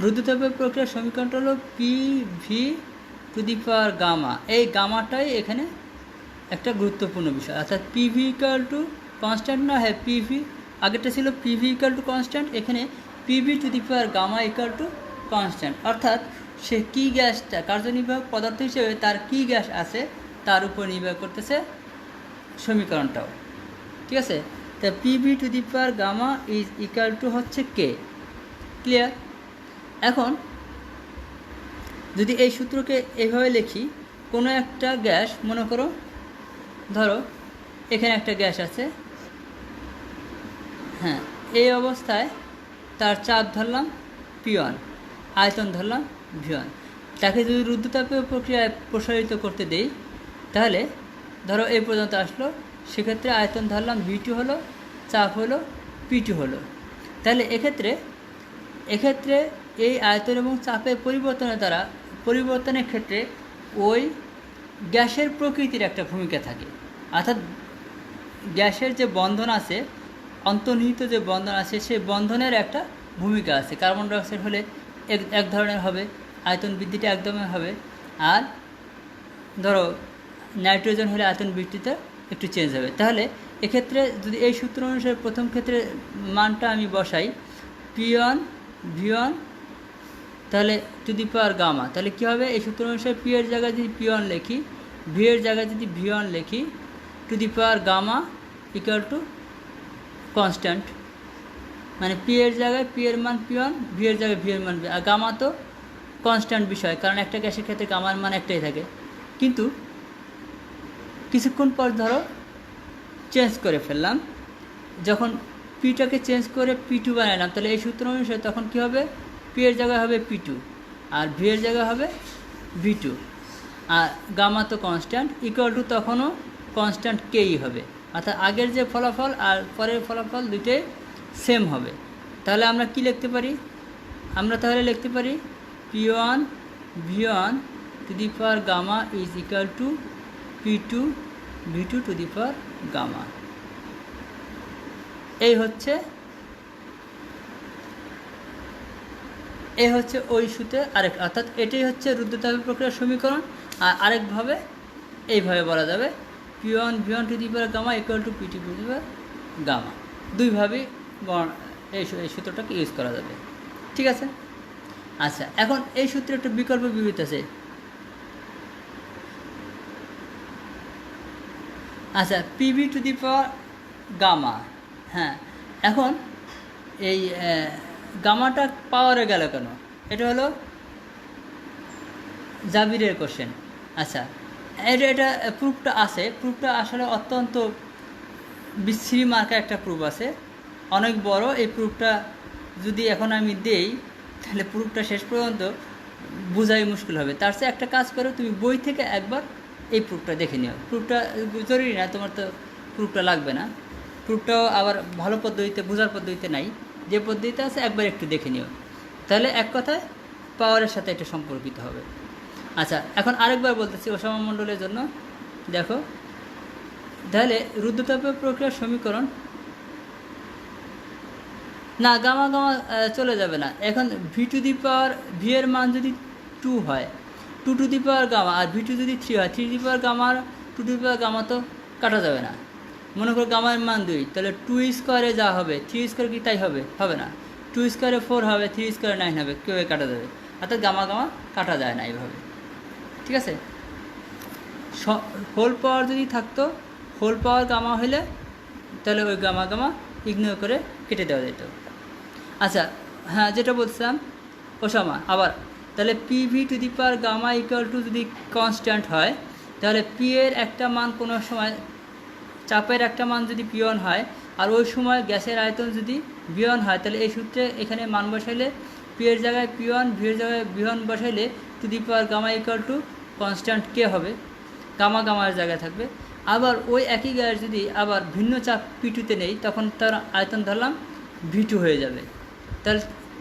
রুদ্ধতাপ প্রক্রিয়ার সমীকরণটা হলো PV to the power gamma. এই গামাটাই এখানে একটা গুরুত্বপূর্ণ বিষয়। অর্থাৎ পিভি ইকুয়াল টু কনস্ট্যান্ট না, হ্যাঁ পিভি, আগেরটা ছিল পিভি ইকুয়াল টু কনস্ট্যান্ট, এখানে PV to the power gamma equal to constant. অর্থাৎ সে কী গ্যাসটা কার্যনির্বাহক পদার্থ হিসেবে তার কী গ্যাস আছে তার উপর নির্ভর করতেছে সমীকরণটাও। ঠিক আছে, তা PV to the power gamma is equal to হচ্ছে কে। ক্লিয়ার? এখন যদি এই সূত্রকে এইভাবে লিখি, কোনো একটা গ্যাস, মনে করো ধরো এখানে একটা গ্যাস আছে, হ্যাঁ, এই অবস্থায় তার চাপ ধরলাম P1, আয়তন ধরলাম V1। তাকে যদি রুদ্ধতাপীয় প্রক্রিয়ায় প্রসারিত করতে দেই, তাহলে ধরো এই পর্যন্ত আসলো, সেক্ষেত্রে আয়তন ধরলাম V2 হলো, চাপ হলো P2 হলো। তাহলে এক্ষেত্রে এই আয়তন এবং চাপের পরিবর্তনের ক্ষেত্রে ওই গ্যাসের প্রকৃতির একটা ভূমিকা থাকে। অর্থাৎ গ্যাসের যে বন্ধন আছে, অন্তর্নিহিত যে বন্ধন আছে, সেই বন্ধনের একটা ভূমিকা আছে। কার্বন ডাইঅক্সাইড হলে এক ধরনের হবে, আয়তন বৃদ্ধিটা একদমই হবে। আর ধরো নাইট্রোজেন হলে আয়তন বৃদ্ধিটা একটু চেঞ্জ হবে। তাহলে এক্ষেত্রে যদি এই সূত্র অনুসারে প্রথম ক্ষেত্রে মানটা আমি বসাই P1 V1, তাহলে টু দি পাওয়ার গামা, তাহলে কী হবে? এই সূত্র অনুসারে P এর জায়গায় যদি P1 লিখি, V এর জায়গায় যদি V1 লিখি, to the power gamma equal to constant, মানে P এর জায়গায় P এর মান P1, V এর জায়গায় V এর মান V। আর গামা তো কনস্ট্যান্ট বিষয়, কারণ একটা গ্যাসের ক্ষেত্রে গামার মান একটাই থাকে। কিন্তু কিছুক্ষণ পর ধরো চেঞ্জ করে ফেললাম, যখন পিটাকে চেঞ্জ করে P2 বানালাম, তাহলে এই সূত্র অনুসারে তখন কী হবে? P এর জায়গায় হবে P2 আর V এর জায়গায় হবে V2। আর গামা তো কনস্ট্যান্ট, ইকুয়াল টু তখনও কনস্ট্যান্ট কেই হবে। অর্থাৎ আগের যে ফলাফল আর পরের ফলাফল দুটোই সেম হবে। তাহলে আমরা কি লিখতে পারি? আমরা তাহলে লিখতে পারি P1 V1 to the power gamma is equal to P2 V2 to the power gamma. এই হচ্ছে ওই সূত্রে আরেক, অর্থাৎ এটাই হচ্ছে রুদ্ধতাপীয় প্রক্রিয়ার সমীকরণ। আর আরেকভাবে এইভাবে বলা যাবে P1 V1 to the power gamma equal to P2 to the power gamma. দুইভাবেই এই সূত্রটাকে ইউজ করা যাবে। ঠিক আছে? আচ্ছা, এখন এই সূত্রে একটা বিকল্প বিবৃত আছে। আচ্ছা, PV to the power gamma, হ্যাঁ, এখন এই গামাটা পাওয়ারে গেল কেন? এটা হলো জাবিরের কোশ্চেন। আচ্ছা, এটা প্রুফটা আছে, প্রুফটা আসলে অত্যন্ত বিশ্রী মার্কা একটা প্রুফ আছে, অনেক বড়। এই প্রুফটা যদি এখন আমি দেই, তাহলে প্রুফটা শেষ পর্যন্ত বোঝাই মুশকিল হবে। তার চেয়ে একটা কাজ করো, তুমি বই থেকে একবার এই প্রুফটা দেখে নিও। প্রুফটা জরুরি না, তোমার তো প্রুফটা লাগবে না। প্রুফটাও আবার ভালো পদ্ধতিতে, বোঝার পদ্ধতিতে নাই, যে পদ্ধতিতে আছে একবার একটু দেখে নিও, তাহলে এক কথায় পাওয়ারের সাথে এটা সম্পর্কিত হবে। আচ্ছা, এখন আরেকবার বলতেছি ওসামা মণ্ডলের জন্য। দেখো, তাহলে রুদ্ধতাপীয় প্রক্রিয়ার সমীকরণ, না গামা গামা চলে যাবে না। এখন V to the power, V এর মান যদি 2 হয়, 2 টু দি পাওয়ার গামা, আর ভি টু যদি 3 হয়, 3 টু দি পাওয়ার গামা আর 2 টু দি পাওয়ার গামা তো কাটা যাবে না। মনে করো গামার মান 2, তাহলে 2 স্কোয়ারে যা হবে 3 স্কোয়ার কি তাই হবে? হবে না। 2 স্কোয়ারে 4 হবে, 3 স্কোয়ারে 9 হবে, কেউ কাটা যাবে। অর্থাৎ গামা গামা কাটা যায় না এইভাবে, ঠিক আছে। হোল পাওয়ার যদি থাকতো, হোল পাওয়ার গামা হলে তাহলে ওই গামা গামা ইগনোর করে কেটে দেওয়া যেত। আচ্ছা, হ্যাঁ, যেটা বলছিলাম ওসামা আবার, তাহলে P V to the power gamma equal to যদি কনস্ট্যান্ট হয়, তাহলে পি এর একটা মান কোনো সময়, চাপের একটা মান যদি P1 হয়, আর ওই সময় গ্যাসের আয়তন যদি V1 হয়, তাহলে এই সূত্রে এখানে মান বসাইলে পি এর জায়গায় P1, ভি এর জায়গায় V1 বসাইলে to the power gamma equal to constant K হবে, গামা গামার জায়গায় থাকবে। আবার ওই একই গ্যাস যদি আবার ভিন্ন চাপ P2তে নেই, তখন তার আয়তন ধরলাম V2 হয়ে যাবে।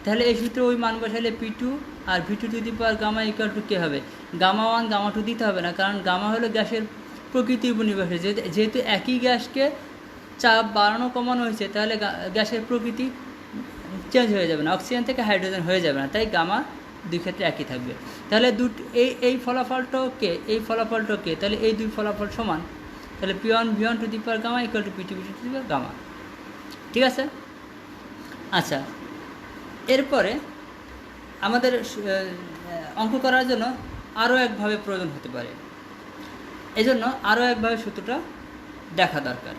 তাহলে এই সূত্রে ওই মান বসাইলে P2 আর V2 to the power gamma equal to K হবে, গামা 1 গামা 2 দিতে হবে না, কারণ গামা হলো গ্যাসের প্রকৃতির উপর নির্ভরশীল। যেহেতু একই গ্যাসকে চাপ বাড়ানো কমানো হয়েছে, তাহলে গ্যাসের প্রকৃতি চেঞ্জ হয়ে যাবে না, অক্সিজেন থেকে হাইড্রোজেন হয়ে যাবে না, তাই গামা দুই ক্ষেত্রে একই থাকবে। তাহলে এই ফলাফলটাও কে, এই ফলাফলটাও কে, তাহলে এই দুই ফলাফল সমান। তাহলে P1 V1 to the power gamma equal to P2 V2 to the power gamma, ঠিক আছে। আচ্ছা, এরপরে আমাদের অঙ্ক করার জন্য আরও একভাবে প্রয়োজন হতে পারে, এজন্য আরও একভাবে সূত্রটা দেখা দরকার।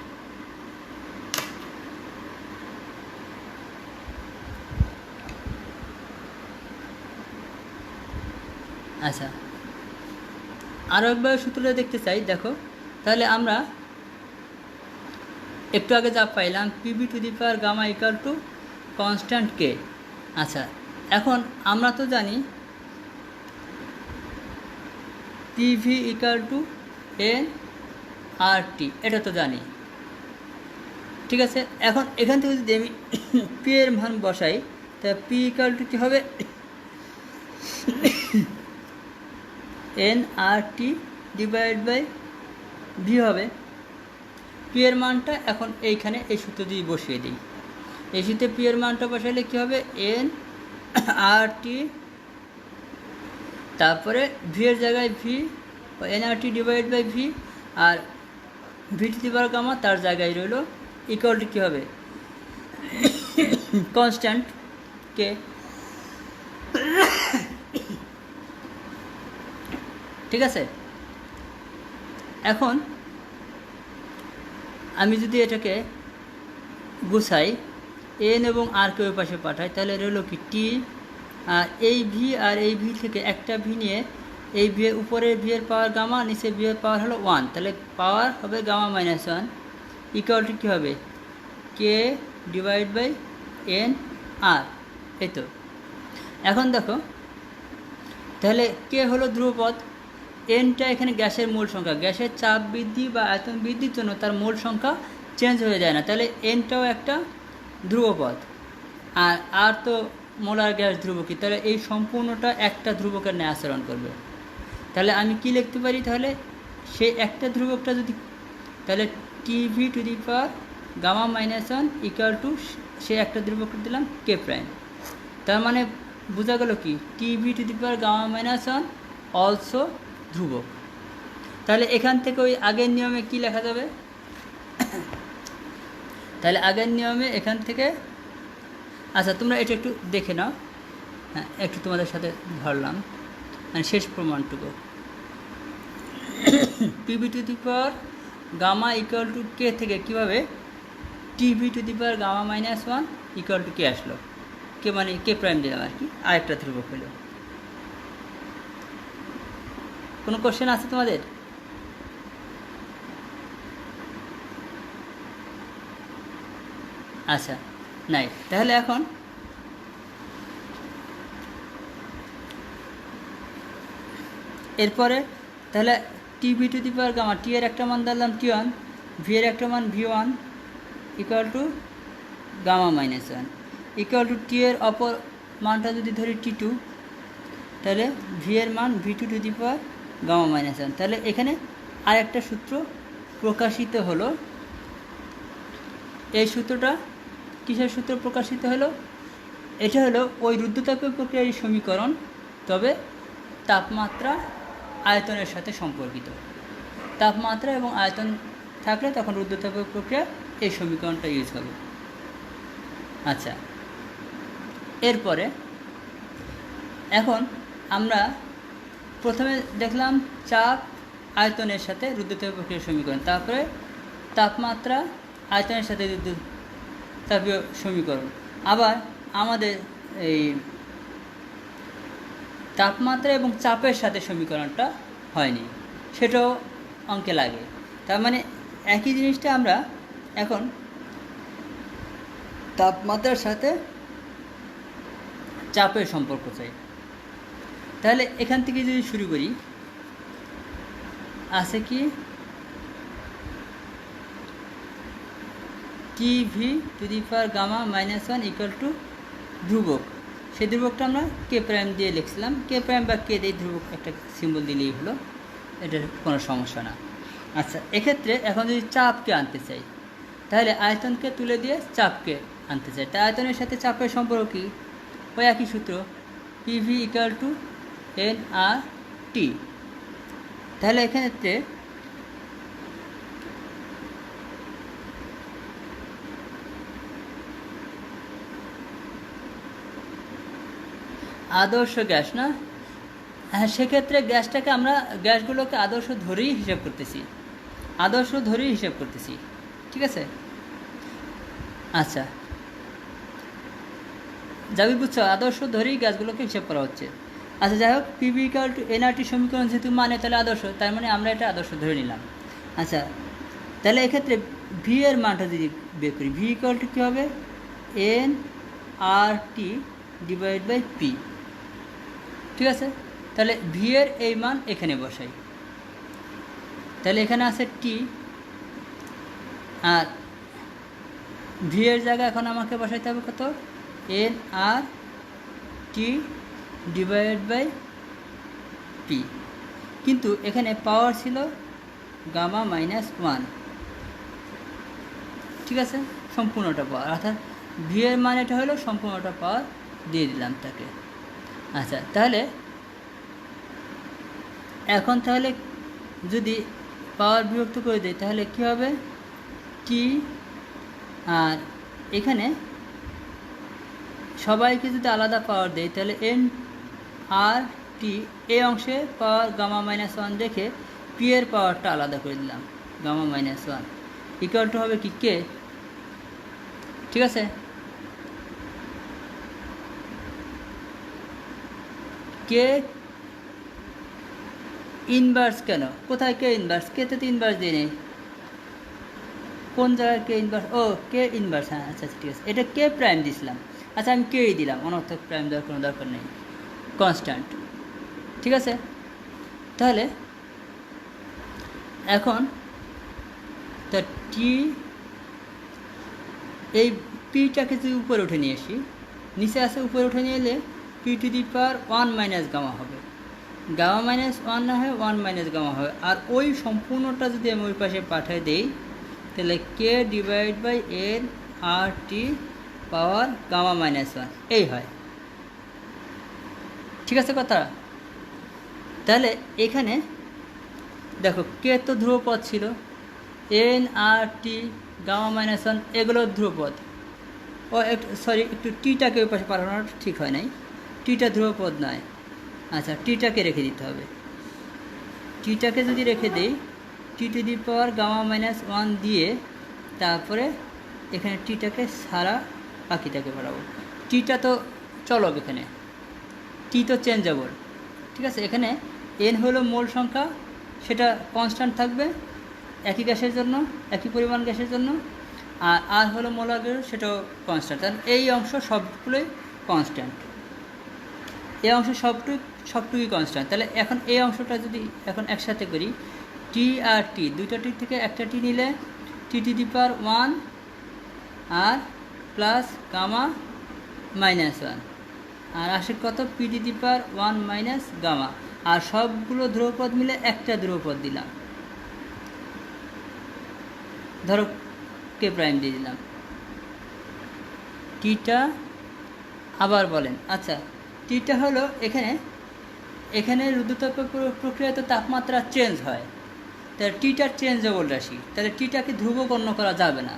আচ্ছা, আরও একভাবে সূত্রটা দেখতে চাই, দেখো। তাহলে আমরা একটু আগে যা পাইলাম PV to the power gamma equal to constant K. আচ্ছা, এখন আমরা তো জানি PV equal to N R T, এটা তো জানি, ঠিক আছে। এখন এখান থেকে যদি আমি পি এর মান বসাই, তাহলে পি ইকুয়াল টু কী হবে, n R T divide by V হবে। পি এর মানটা এখন এইখানে এই সূত্র দিয়ে বসিয়ে দিই, এই সূত্রে পি এর মানটা বসাইলে কী হবে, এন আর টি, তারপরে ভি এর জায়গায় V, n R T divide by V, আর V to the power gamma তার জায়গায় রইল ইকুয়াল টু কী হবে, কনস্ট্যান্ট কে। ঠিক আছে। এখন আমি যদি এটাকে গুছাই, এন এবং আরকে ওই পাশে পাঠাই, তাহলে রইল কি টি, আর এই ভি আর এই ভি থেকে একটা ভি নিয়ে এই ভি উপরের ভি এর পাওয়ার গামা, নিচে ভি এর পাওয়ার হলো 1, তাহলে পাওয়ার হবে গামা মাইনাস 1 ইকুয়াল টু কী হবে, কে ডিভাইড বাই এন আর। এই তো। এখন দেখো, তাহলে কে হলো ধ্রুবপদ, এনটা এখানে গ্যাসের মোল সংখ্যা, গ্যাসের চাপ বৃদ্ধি বা আয়তন বৃদ্ধির জন্য তার মোল সংখ্যা চেঞ্জ হয়ে যায় না, তাহলে এনটাও একটা ধ্রুবপদ। আর তো মোলার গ্যাস ধ্রুবকই, তাহলে এই সম্পূর্ণটা একটা ধ্রুবকের ন্যায় আচরণ করবে। তাহলে আমি কি লিখতে পারি, তাহলে সেই একটা ধ্রুবকটা যদি, তাহলে TV to the power gamma minus 1 equal to সে একটা ধ্রুবকটা দিলাম কে প্রাইম। তার মানে বোঝা গেল কি, TV to the power gamma minus 1 also ধ্রুবক। তাহলে এখান থেকে ওই আগের নিয়মে কি লেখা যাবে, তাহলে আগের নিয়মে এখান থেকে, আচ্ছা তোমরা এটা একটু দেখে নাও, হ্যাঁ একটু তোমাদের সাথে ধরলাম মানে শেষ প্রমাণটুকু। TV to the power gamma equal to K থেকে কীভাবে TV to the power gamma minus 1 equal to K আসলো, কে মানে কে প্রাইম দিলাম আর কি, আরেকটা ধ্রুবক হলো। কোনো কোশ্চেন আছে তোমাদের? আচ্ছা নাই, তাহলে এখন এরপরে তাহলে T V to the power gamma, T এর একটা মান ধরলাম T1, ভি এর একটা মান V1 equal to gamma minus 1 equal to T এর অপর মানটা যদি ধরি T2, তাহলে ভি এর মান V2 to the power gamma minus 1। তাহলে এখানে আরেকটা সূত্র প্রকাশিত হলো। এই সূত্রটা কিসের সূত্র প্রকাশিত হলো? এটা হলো ওই রুদ্ধতাপীয় প্রক্রিয়ার সমীকরণ, তবে তাপমাত্রা আয়তনের সাথে সম্পর্কিত। তাপমাত্রা এবং আয়তন থাকলে তখন রুদ্ধতাপীয় প্রক্রিয়া এই সমীকরণটা ইউজ হবে। আচ্ছা, এরপরে এখন আমরা প্রথমে দেখলাম চাপ আয়তনের সাথে রুদ্ধতাপীয় প্রক্রিয়ার সমীকরণ, তারপরে তাপমাত্রা আয়তনের সাথে রুদ্ধতাপীয় সমীকরণ। আবার আমাদের এই তাপমাত্রা এবং চাপের সাথে সমীকরণটা হয়নি, সেটাও অঙ্কে লাগে। তার মানে একই জিনিসটা আমরা এখন তাপমাত্রার সাথে চাপের সম্পর্ক চাই। তাহলে এখান থেকে যদি শুরু করি, আছে কি TV to the power gamma minus 1 equal to ধ্রুবক। সেই ধ্রুবকটা আমরা কে প্রাইম দিয়ে লিখছিলাম, কে প্রাইম বা কে দিয়ে ধ্রুবক একটা সিম্বল দিলেই হলো, এটার কোনো সমস্যা না। আচ্ছা, এক্ষেত্রে এখন যদি চাপকে আনতে চাই, তাহলে আয়তনকে তুলে দিয়ে চাপকে আনতে চাই। তা আয়তনের সাথে চাপের সম্পর্ক কী? ওই একই সূত্র, পিভি ইকুয়াল টু NRT। তাহলে এক্ষেত্রে আদর্শ গ্যাস না, হ্যাঁ, সেক্ষেত্রে গ্যাসটাকে আমরা গ্যাসগুলোকে আদর্শ ধরেই হিসাব করতেছি, ঠিক আছে? আচ্ছা, যাবি বুঝছো, আদর্শ ধরেই গ্যাসগুলোকে হিসাব করা হচ্ছে। আচ্ছা, যাই হোক, পিভি ইকুয়াল টু NRT সমীকরণ যেহেতু মানে, তাহলে আদর্শ, তার মানে আমরা এটা আদর্শ ধরে নিলাম। আচ্ছা, তাহলে এক্ষেত্রে ভি এর মানটা যদি বের করি, ভি ইকুয়াল টু কী হবে? NRT ডিভাইড বাই পি, ঠিক আছে? তাহলে ভি এর এই মান এখানে বসাই, তাহলে এখানে আছে টি, আর ভি এর জায়গায় এখন আমাকে বসাইতে হবে কত? NRT divide by P. কিন্তু এখানে পাওয়ার ছিল গামা মাইনাস 1, ঠিক আছে? সম্পূর্ণটা পাওয়ার, অর্থাৎ ভি এর মান এটা হলো সম্পূর্ণটা পাওয়ার দিয়ে দিলাম তাকে। আচ্ছা, তাহলে এখন তাহলে যদি পাওয়ার বিভক্ত করে দিই, তাহলে কী হবে? টি, আর এখানে সবাইকে যদি আলাদা পাওয়ার দেয়, তাহলে NRT এই অংশে পাওয়ার গামা মাইনাস 1 রেখে পি এর পাওয়ারটা আলাদা করে দিলাম, গামা মাইনাস 1 ইকুয়াল টু হবে কি কে, ঠিক আছে? কে ইনভার্স কেন? কোথায় কে ইনভার্স? কেতে তো ইনভার্স দিয়ে নেই, কোন জায়গায় কে ইনভার্স? ও, কে ইনভার্স, হ্যাঁ, আচ্ছা ঠিক আছে, এটা কে প্রাইম দিছিলাম। আচ্ছা, আমি কেই দিলাম, অনর্থক প্রাইম দেওয়ার কোনো দরকার নেই, কনস্ট্যান্ট, ঠিক আছে? তাহলে এখন তা টি, এই পিটাকে যদি উপরে উঠে নিয়ে আসি, নিচে আসে, উপরে উঠে নিয়ে এলে P to the power 1 minus gamma হবে, গামা মাইনাস 1 না হয় 1 মাইনাস গামা হবে। আর ওই সম্পূর্ণটা যদি আমি ওই পাশে পাঠিয়ে দিই, তাহলে K divide by NRT power gamma minus 1 এই হয়, ঠিক আছে কথা? তাহলে এখানে দেখো, কে তো ধ্রুবপদ ছিল, NRT গামা মাইনাস 1 এগুলো ধ্রুবপদ। ও একটু টিটাকে ওই পাশে পাঠানো ঠিক হয় নাই, টিটা ধ্রুবপদ নয়। আচ্ছা, টিটাকে রেখে দিতে হবে, টিটাকে যদি রেখে দিই, T to the power gamma minus 1 দিয়ে তারপরে এখানে টিটাকে সারা বাকিটাকে বাড়াবো। টিটা তো চলক, এখানে টি তো চেঞ্জেবল, ঠিক আছে? এখানে এন হলো মোল সংখ্যা, সেটা কনস্ট্যান্ট থাকবে একই গ্যাসের জন্য, একই পরিমাণ গ্যাসের জন্য, আর আর হলো মোলার গ্যাস, সেটাও কনস্ট্যান্ট। কারণ এই অংশ সবগুলোই কনস্ট্যান্ট, এই অংশ সবটুকুই কনস্ট্যান্ট। তাহলে এখন এই অংশটা যদি এখন একসাথে করি, টি আর টি, দুইটা টি থেকে একটা টি নিলে টি টু দি পাওয়ার 1 আর প্লাস গামা মাইনাস 1, আর আসে কত P to the power 1 minus gamma, আর সবগুলো ধ্রুবপদ মিলে একটা ধ্রুবপদ দিলাম, ধরো কে প্রাইম দিয়ে দিলাম। টিটা আবার বলেন, আচ্ছা টিটা হলো এখানে রুদ্ধতাপ প্রক্রিয়ায় তো তাপমাত্রা চেঞ্জ হয়, তাহলে টিটার চেঞ্জেবল রাশি, তাহলে টিটাকে ধ্রুব গণ্য করা যাবে না,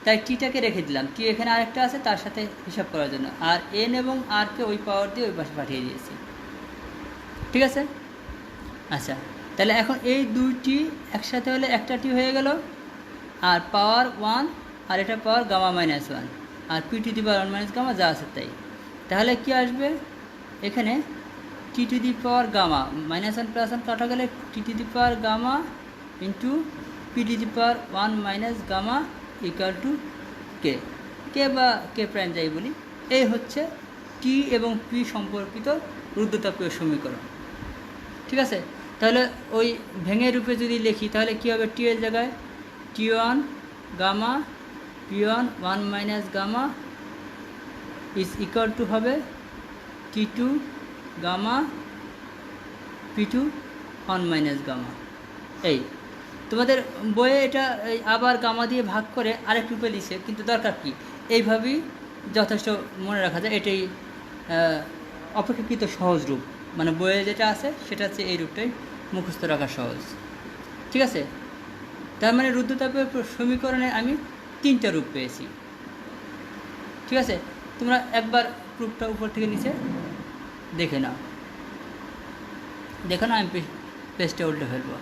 তাই টিটাকে রেখে দিলাম। টি এখানে আরেকটা আছে তার সাথে হিসাব করার জন্য, আর এন এবং আরকে ওই পাওয়ার দিয়ে ওই পাশে পাঠিয়ে দিয়েছি, ঠিক আছে। আচ্ছা তাহলে এখন এই দুইটি একসাথে হলে একটা টি হয়ে গেল, আর পাওয়ার 1 আর এটা পাওয়ার গামা মাইনাস 1, আর P to the power 1 minus gamma যা আছে তাই। তাহলে কি আসবে এখানে T to the power gamma minus 1 plus 1 কাটা গেলে T to the power gamma into P to the power 1 minus gamma equal to K, K বা কে প্রাইম যাই বলি। এই হচ্ছে টি এবং পি সম্পর্কিত রুদ্ধতাপীয় সমীকরণ, ঠিক আছে। তাহলে ওই ভেঙে রূপে যদি লিখি তাহলে কী হবে, টি এর জায়গায় T one gamma P one 1 minus gamma is equal to হবে T two gamma P two 1 minus gamma. এই তোমাদের বইয়ে এটা আবার গামা দিয়ে ভাগ করে আরেক রূপে লিখছে, কিন্তু দরকার কি, এইভাবেই যথেষ্ট মনে রাখা যায়, এটাই অপেক্ষাকৃত সহজ রূপ, মানে বইয়ে যেটা আছে সেটা হচ্ছে এই রূপটাই মুখস্থ রাখা সহজ, ঠিক আছে। তার মানে রুদ্ধতাপীয় সমীকরণে আমি 3টা রূপ পেয়েছি, ঠিক আছে। তোমরা একবার রূপটা উপর থেকে নিচে দেখে নাও, দেখো না, আমি পেজটা উল্টে ফেলবো।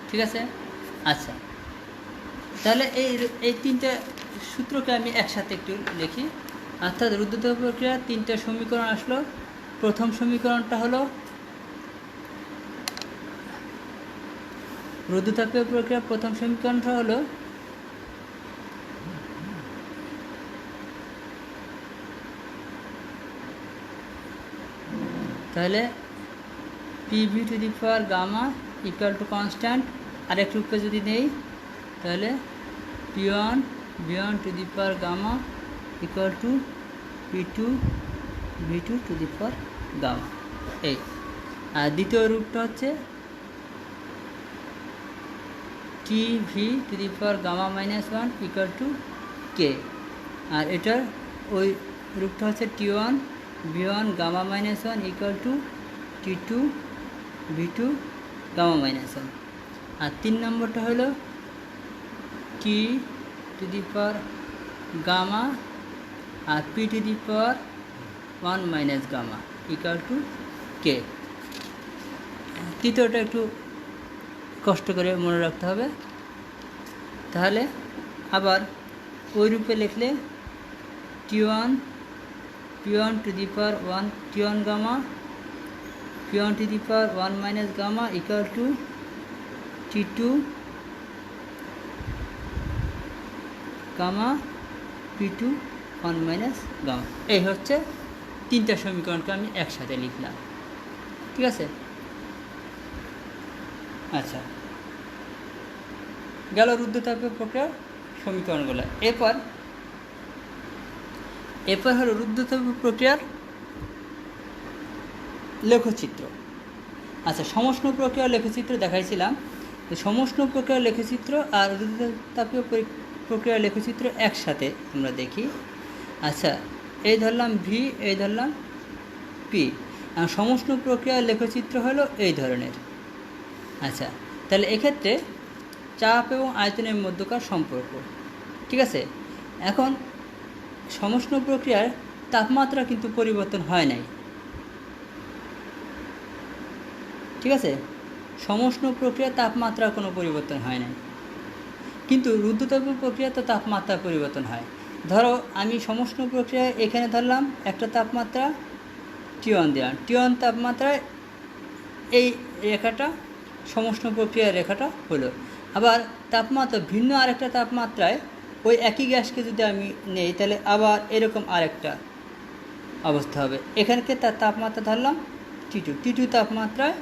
ঠিক আছে, আচ্ছা তাহলে এই 3টে সূত্রকে আমি একসাথে একটু লিখি। অর্থাৎ রুদ্ধতাপ প্রক্রিয়ার 3টে সমীকরণ আসলো। প্রথম সমীকরণটা হলো রুদ্ধতাপীয় প্রক্রিয়ার প্রথম সমীকরণটা হলো তাহলে PV to the power gamma equal to constant, আরেক রূপে যদি নেই তাহলে P one V one to the power gamma equal to P two V two to the power gamma. এই আর দ্বিতীয় রূপটা হচ্ছে T V to the power gamma minus 1 equal to K, আর এটার ওই রূপটা হচ্ছে T one V one gamma minus 1 equal to T two V two gamma minus 1। আর 3 নম্বরটা হলো T to the power gamma আর P to the power 1 minus gamma equal to K. তৃতীয়টা একটু কষ্ট করে মনে রাখতে হবে। তাহলে আবার ওই রূপে লিখলে T one P one to the power 1 T one gamma P one to the power 1 minus gamma equal to T two gamma P two 1 minus gamma. এই হচ্ছে 3টা সমীকরণকে আমি একসাথে লিখলাম, ঠিক আছে। আচ্ছা গেল রুদ্ধতাপীয় প্রক্রিয়ার সমীকরণগুলো। এরপর হলো রুদ্ধতাপীয় প্রক্রিয়ার লেখচিত্র। আচ্ছা সমষ্ণ প্রক্রিয়ার লেখচিত্র দেখাইছিলাম, সমষ্ণ প্রক্রিয়ার লেখচিত্র আর রুদ্ধতাপীয় প্রক্রিয়ার লেখচিত্র একসাথে আমরা দেখি। আচ্ছা এই ধরলাম ভি, এই ধরলাম পি, আর সমষ্ণ প্রক্রিয়ার লেখচিত্র হলো এই ধরনের। আচ্ছা তাহলে এক্ষেত্রে চাপ এবং আয়তনের মধ্যকার সম্পর্ক, ঠিক আছে। এখন সমষ্ণ প্রক্রিয়ার তাপমাত্রা কিন্তু পরিবর্তন হয় নাই, ঠিক আছে। সমষ্ণ প্রক্রিয়ার তাপমাত্রা কোনো পরিবর্তন হয় নাই, কিন্তু রুদ্ধতাপীয় প্রক্রিয়া তো তাপমাত্রা পরিবর্তন হয়। ধরো আমি সমষ্ণ প্রক্রিয়ায় এখানে ধরলাম একটা তাপমাত্রা টি1 দিলাম, টি1 তাপমাত্রায় এই রেখাটা সমষ্ণ প্রক্রিয়ার রেখাটা হলো। আবার তাপমাত্রা ভিন্ন আরেকটা তাপমাত্রায় ওই একই গ্যাসকে যদি আমি নেই তাহলে আবার এরকম আরেকটা অবস্থা হবে। এখানকে তার তাপমাত্রা ধরলাম T2 তাপমাত্রায়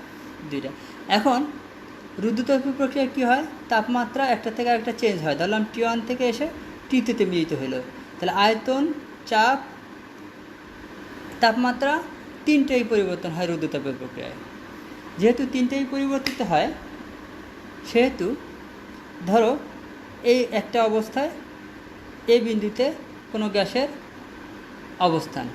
দুইটা। এখন রুদ্ধতাপীয় প্রক্রিয়া কী হয়, তাপমাত্রা একটা থেকে আরেকটা চেঞ্জ হয়। ধরলাম T1 থেকে এসে T2-তে মিলিত হলো, তাহলে আয়তন, চাপ, তাপমাত্রা তিনটেই পরিবর্তন হয় রুদ্ধতাপীয় প্রক্রিয়ায়। যেহেতু তিনটেই পরিবর্তিত হয় সেহেতু ধরো এই একটা অবস্থায় এই বিন্দুতে কোনো গ্যাসের অবস্থান,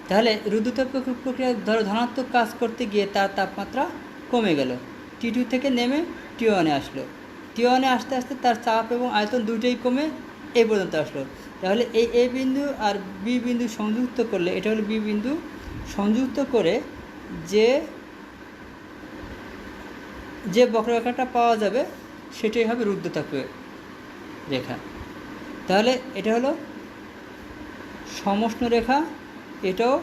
তাহলে রুদ্ধতাপীয় প্রক্রিয়া ধরো ধনাত্মক কাজ করতে গিয়ে তার তাপমাত্রা কমে গেল, T2 থেকে নেমে T1-এ আসলো। T1-এ আস্তে আস্তে তার চাপ এবং আয়তন দুটোই কমে এই পর্যন্ত আসলো। তাহলে এই এ বিন্দু আর বি বিন্দু সংযুক্ত করলে, এটা হলো বি বিন্দু, সংযুক্ত করে যে বক্ররেখাটা পাওয়া যাবে সেটাই হবে রুদ্ধতাপীয় রেখা। তাহলে এটা হলো সমষ্ণ রেখা, এটাও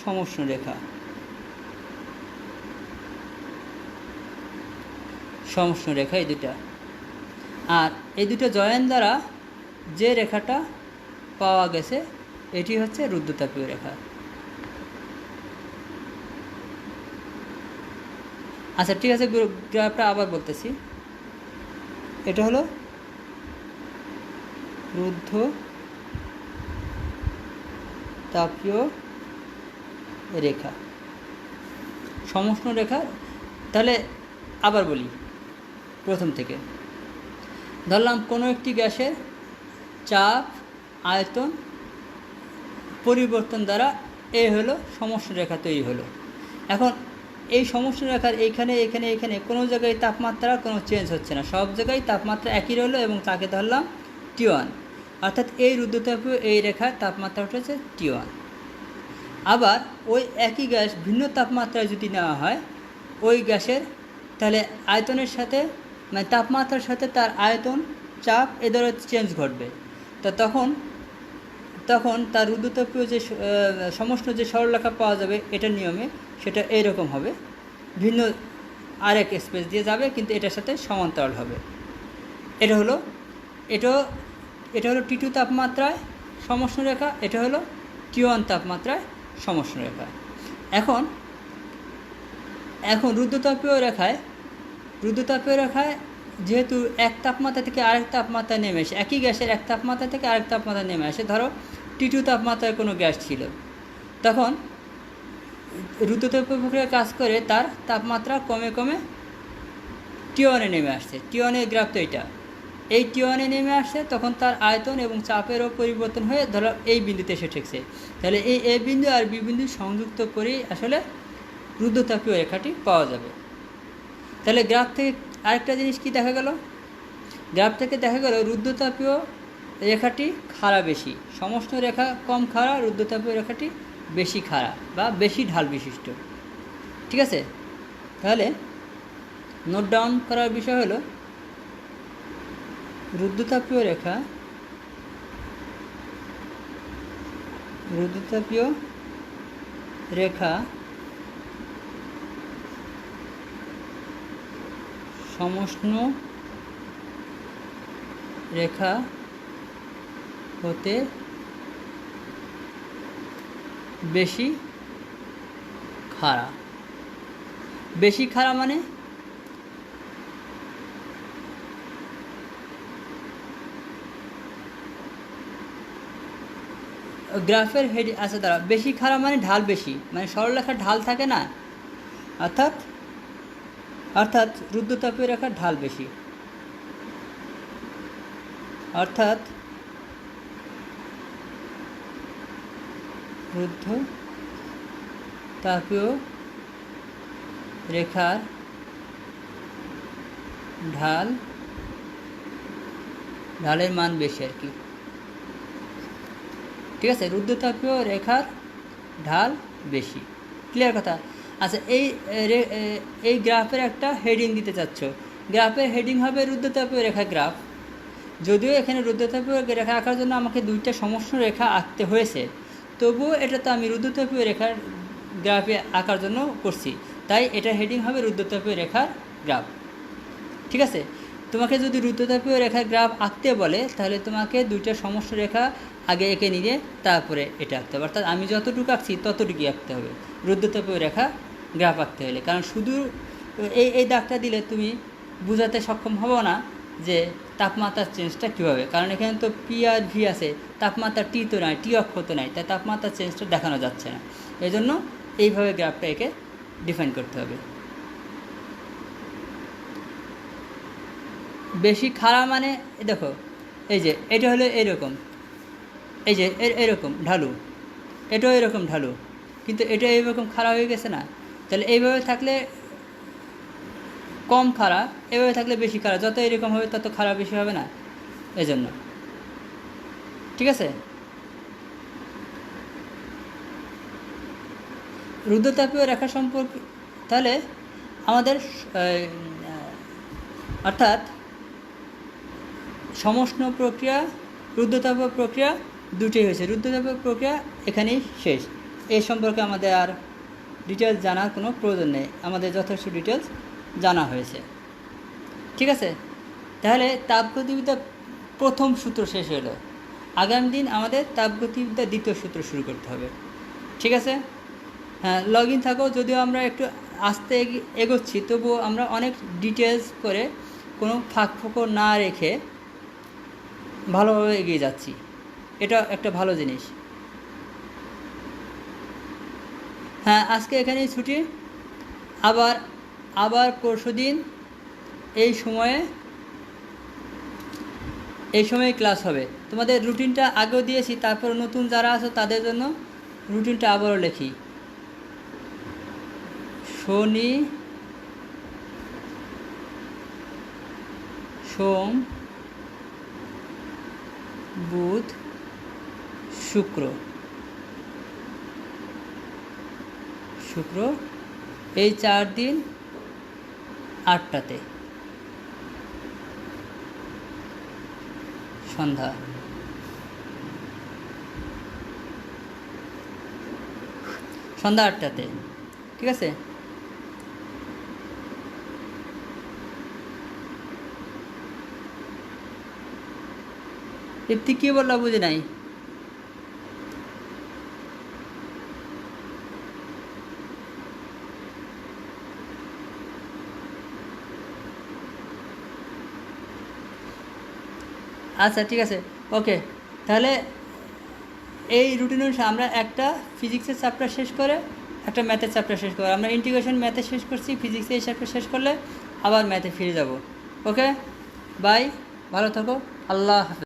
সমষ্ণ রেখা। সমষ্ণ রেখা এই দুটা, আর এই দুটো জয়েন দ্বারা যে রেখাটা পাওয়া গেছে এটি হচ্ছে রুদ্ধতাপীয় রেখা। আচ্ছা ঠিক আছে, গ্রাফটা আবার বলতেছি। এটা হলো রুদ্ধতাপীয় রেখা, সমষ্ণ রেখা। তাহলে আবার বলি প্রথম থেকে। ধরলাম কোনো একটি গ্যাসের চাপ, আয়তন পরিবর্তন দ্বারা এই হলো সমষ্ণ রেখা তৈরি হলো। এখন এই সমষ্ণ রেখার এইখানে এখানে এখানে কোনো জায়গায় তাপমাত্রা কোনো চেঞ্জ হচ্ছে না, সব জায়গায় তাপমাত্রা একই রইলো এবং তাকে ধরলাম T1। অর্থাৎ এই রুদ্ধতাপীয় এই রেখার তাপমাত্রা উঠেছে T1। আবার ওই একই গ্যাস ভিন্ন তাপমাত্রায় যদি নেওয়া হয় ওই গ্যাসের, তাহলে আয়তনের সাথে মানে তাপমাত্রার সাথে তার আয়তন, চাপ এদের চেঞ্জ ঘটবে। তা তখন তার রুদ্ধতাপীয় যে সমষ্ণ যে সরলরেখা পাওয়া যাবে এটার নিয়মে সেটা এইরকম হবে, ভিন্ন আরেক স্পেস দিয়ে যাবে কিন্তু এটার সাথে সমান্তরাল হবে। এটা হলো T2 তাপমাত্রায় সমষ্ণ রেখা, এটা হলো T1 তাপমাত্রায় সমষ্ণ রেখা। এখন রুদ্ধতাপীয় রেখায় যেহেতু এক তাপমাত্রা থেকে আরেক তাপমাত্রায় নেমে আসে, একই গ্যাসের এক তাপমাত্রা থেকে আরেক তাপমাত্রায় নেমে আসে। ধরো T2 তাপমাত্রায় কোনো গ্যাস ছিল, তখন রুদ্ধতাপীয় প্রক্রিয়া কাজ করে তার তাপমাত্রা কমে কমে T1-এ নেমে আসছে। T1-এর গ্রাফ তো এইটা, এই T1-এ নেমে আসছে, তখন তার আয়তন এবং চাপেরও পরিবর্তন হয়ে ধরো এই বিন্দুতে এসে ঠেকছে। তাহলে এই এ বিন্দু আর বি বিন্দু সংযুক্ত করেই আসলে রুদ্ধতাপীয় রেখাটি পাওয়া যাবে। তাহলে গ্রাফ থেকে আরেকটা জিনিস কি দেখা গেল, গ্রাফ থেকে দেখা গেল রুদ্ধতাপীয় রেখাটি খাড়া বেশি, সমষ্ণ রেখা কম খাড়া, রুদ্ধতাপীয় রেখাটি বেশি খাড়া বা বেশি ঢাল বিশিষ্ট। ঠিক আছে, তাহলে নোট ডাউন করার বিষয় হলো রুদ্ধতাপীয় রেখা সমষ্ণ রেখা হতে বেশি খাড়া। বেশি খাড়া মানে গ্রাফের হেড আছে দ্বারা বেশি খাড়া মানে ঢাল বেশি, মানে সরলরেখার ঢাল থাকে না, অর্থাৎ রুদ্ধতাপীয় রেখার ঢাল বেশি, অর্থাৎ রুদ্ধতাপীয় রেখার ঢালের মান বেশি আর কি। ঠিক আছে, রুদ্ধতাপীয় রেখার ঢাল বেশি, ক্লিয়ার কথা। আচ্ছা, এই গ্রাফের একটা হেডিং দিতে চাচ্ছ, গ্রাফের হেডিং হবে রুদ্ধতাপীয় রেখা গ্রাফ। যদিও এখানে রুদ্ধতাপীয় রেখা আঁকার জন্য আমাকে দুইটা সমষ্ণ রেখা আঁকতে হয়েছে, তবুও এটা তো আমি রুদ্ধতাপীয় রেখার গ্রাফে আঁকার জন্য করছি, তাই এটা হেডিং হবে রুদ্ধতাপীয় রেখার গ্রাফ। ঠিক আছে, তোমাকে যদি রুদ্ধতাপীয় রেখার গ্রাফ আঁকতে বলে তাহলে তোমাকে দুইটা সমস্ত রেখা আগে এঁকে নিয়ে তারপরে এটা আঁকতে হবে, অর্থাৎ আমি যতটুকু আঁকছি ততটুকুই আঁকতে হবে রুদ্ধতাপীয় রেখা গ্রাফ আঁকতে হলে। কারণ শুধু এই দাগটা দিলে তুমি বোঝাতে সক্ষম হবো না যে তাপমাত্রার চেঞ্জটা কীভাবে, কারণ এখানে তো পি আর ভি আছে, তাপমাত্রা টি তো নাই, টি অক্ষ তো নাই, তাই তাপমাত্রার চেঞ্জটা দেখানো যাচ্ছে না। এই জন্য এইভাবে গ্রাফটা একে ডিফাইন করতে হবে। বেশি খাড়া মানে দেখো, এই যে এটা হলো এরকম, এই যে এরকম ঢালু, এটাও এরকম ঢালু, কিন্তু এটা এইরকম খাড়া হয়ে গেছে না। তাহলে এইভাবে থাকলে কম খাড়া, এভাবে থাকলে বেশি খাড়া, যত এরকম হবে তত খাড়া বেশি হবে না, এজন্য। ঠিক আছে, রুদ্ধতাপীয় রেখা সম্পর্কে তাহলে আমাদের অর্থাৎ সমষ্ণ প্রক্রিয়া, রুদ্ধতাপীয় প্রক্রিয়া দুটোই হয়েছে। রুদ্ধতাপীয় প্রক্রিয়া এখানেই শেষ, এই সম্পর্কে আমাদের আর ডিটেলস জানার কোনো প্রয়োজন নেই, আমাদের যথেষ্ট ডিটেলস জানা হয়েছে। ঠিক আছে, তাহলে তাপগতিবিদ্যা প্রথম সূত্র শেষ হলো, আগামী দিন আমাদের তাপগতিবিদ্যা দ্বিতীয় সূত্র শুরু করতে হবে। ঠিক আছে, হ্যাঁ, লগ ইন থাকো। যদিও আমরা একটু আস্তে এগোচ্ছি, তবুও আমরা অনেক ডিটেলস করে কোনো ফাঁক ফোকর না রেখে ভালোভাবে এগিয়ে যাচ্ছি, এটা একটা ভালো জিনিস। হ্যাঁ, আজকে এখানেই ছুটি, আবার পরশুদিন এই সময়ে ক্লাস হবে। তোমাদের রুটিনটা আগেও দিয়েছি, তারপর নতুন যারা আছো তাদের জন্য রুটিনটা আবারও লিখি। শনি, সোম, বুধ, শুক্র এই 4 দিন 8টাতে সন্ধ্যা। সন্ধ্যা 8টাতে, ঠিক আছে। ইপ্তি কী বললা বুঝি নাই। আচ্ছা ঠিক আছে, ওকে। তাহলে এই রুটিন অনুসারে আমরা একটা ফিজিক্সের চ্যাপ্টার শেষ করে একটা ম্যাথের চ্যাপ্টার শেষ করে, আমরা ইন্টিগ্রেশন ম্যাথে শেষ করছি, ফিজিক্সে এই চ্যাপ্টার শেষ করলে আবার ম্যাথে ফিরে যাব। ওকে, বাই, ভালো থাকো, আল্লাহ হাফেজ।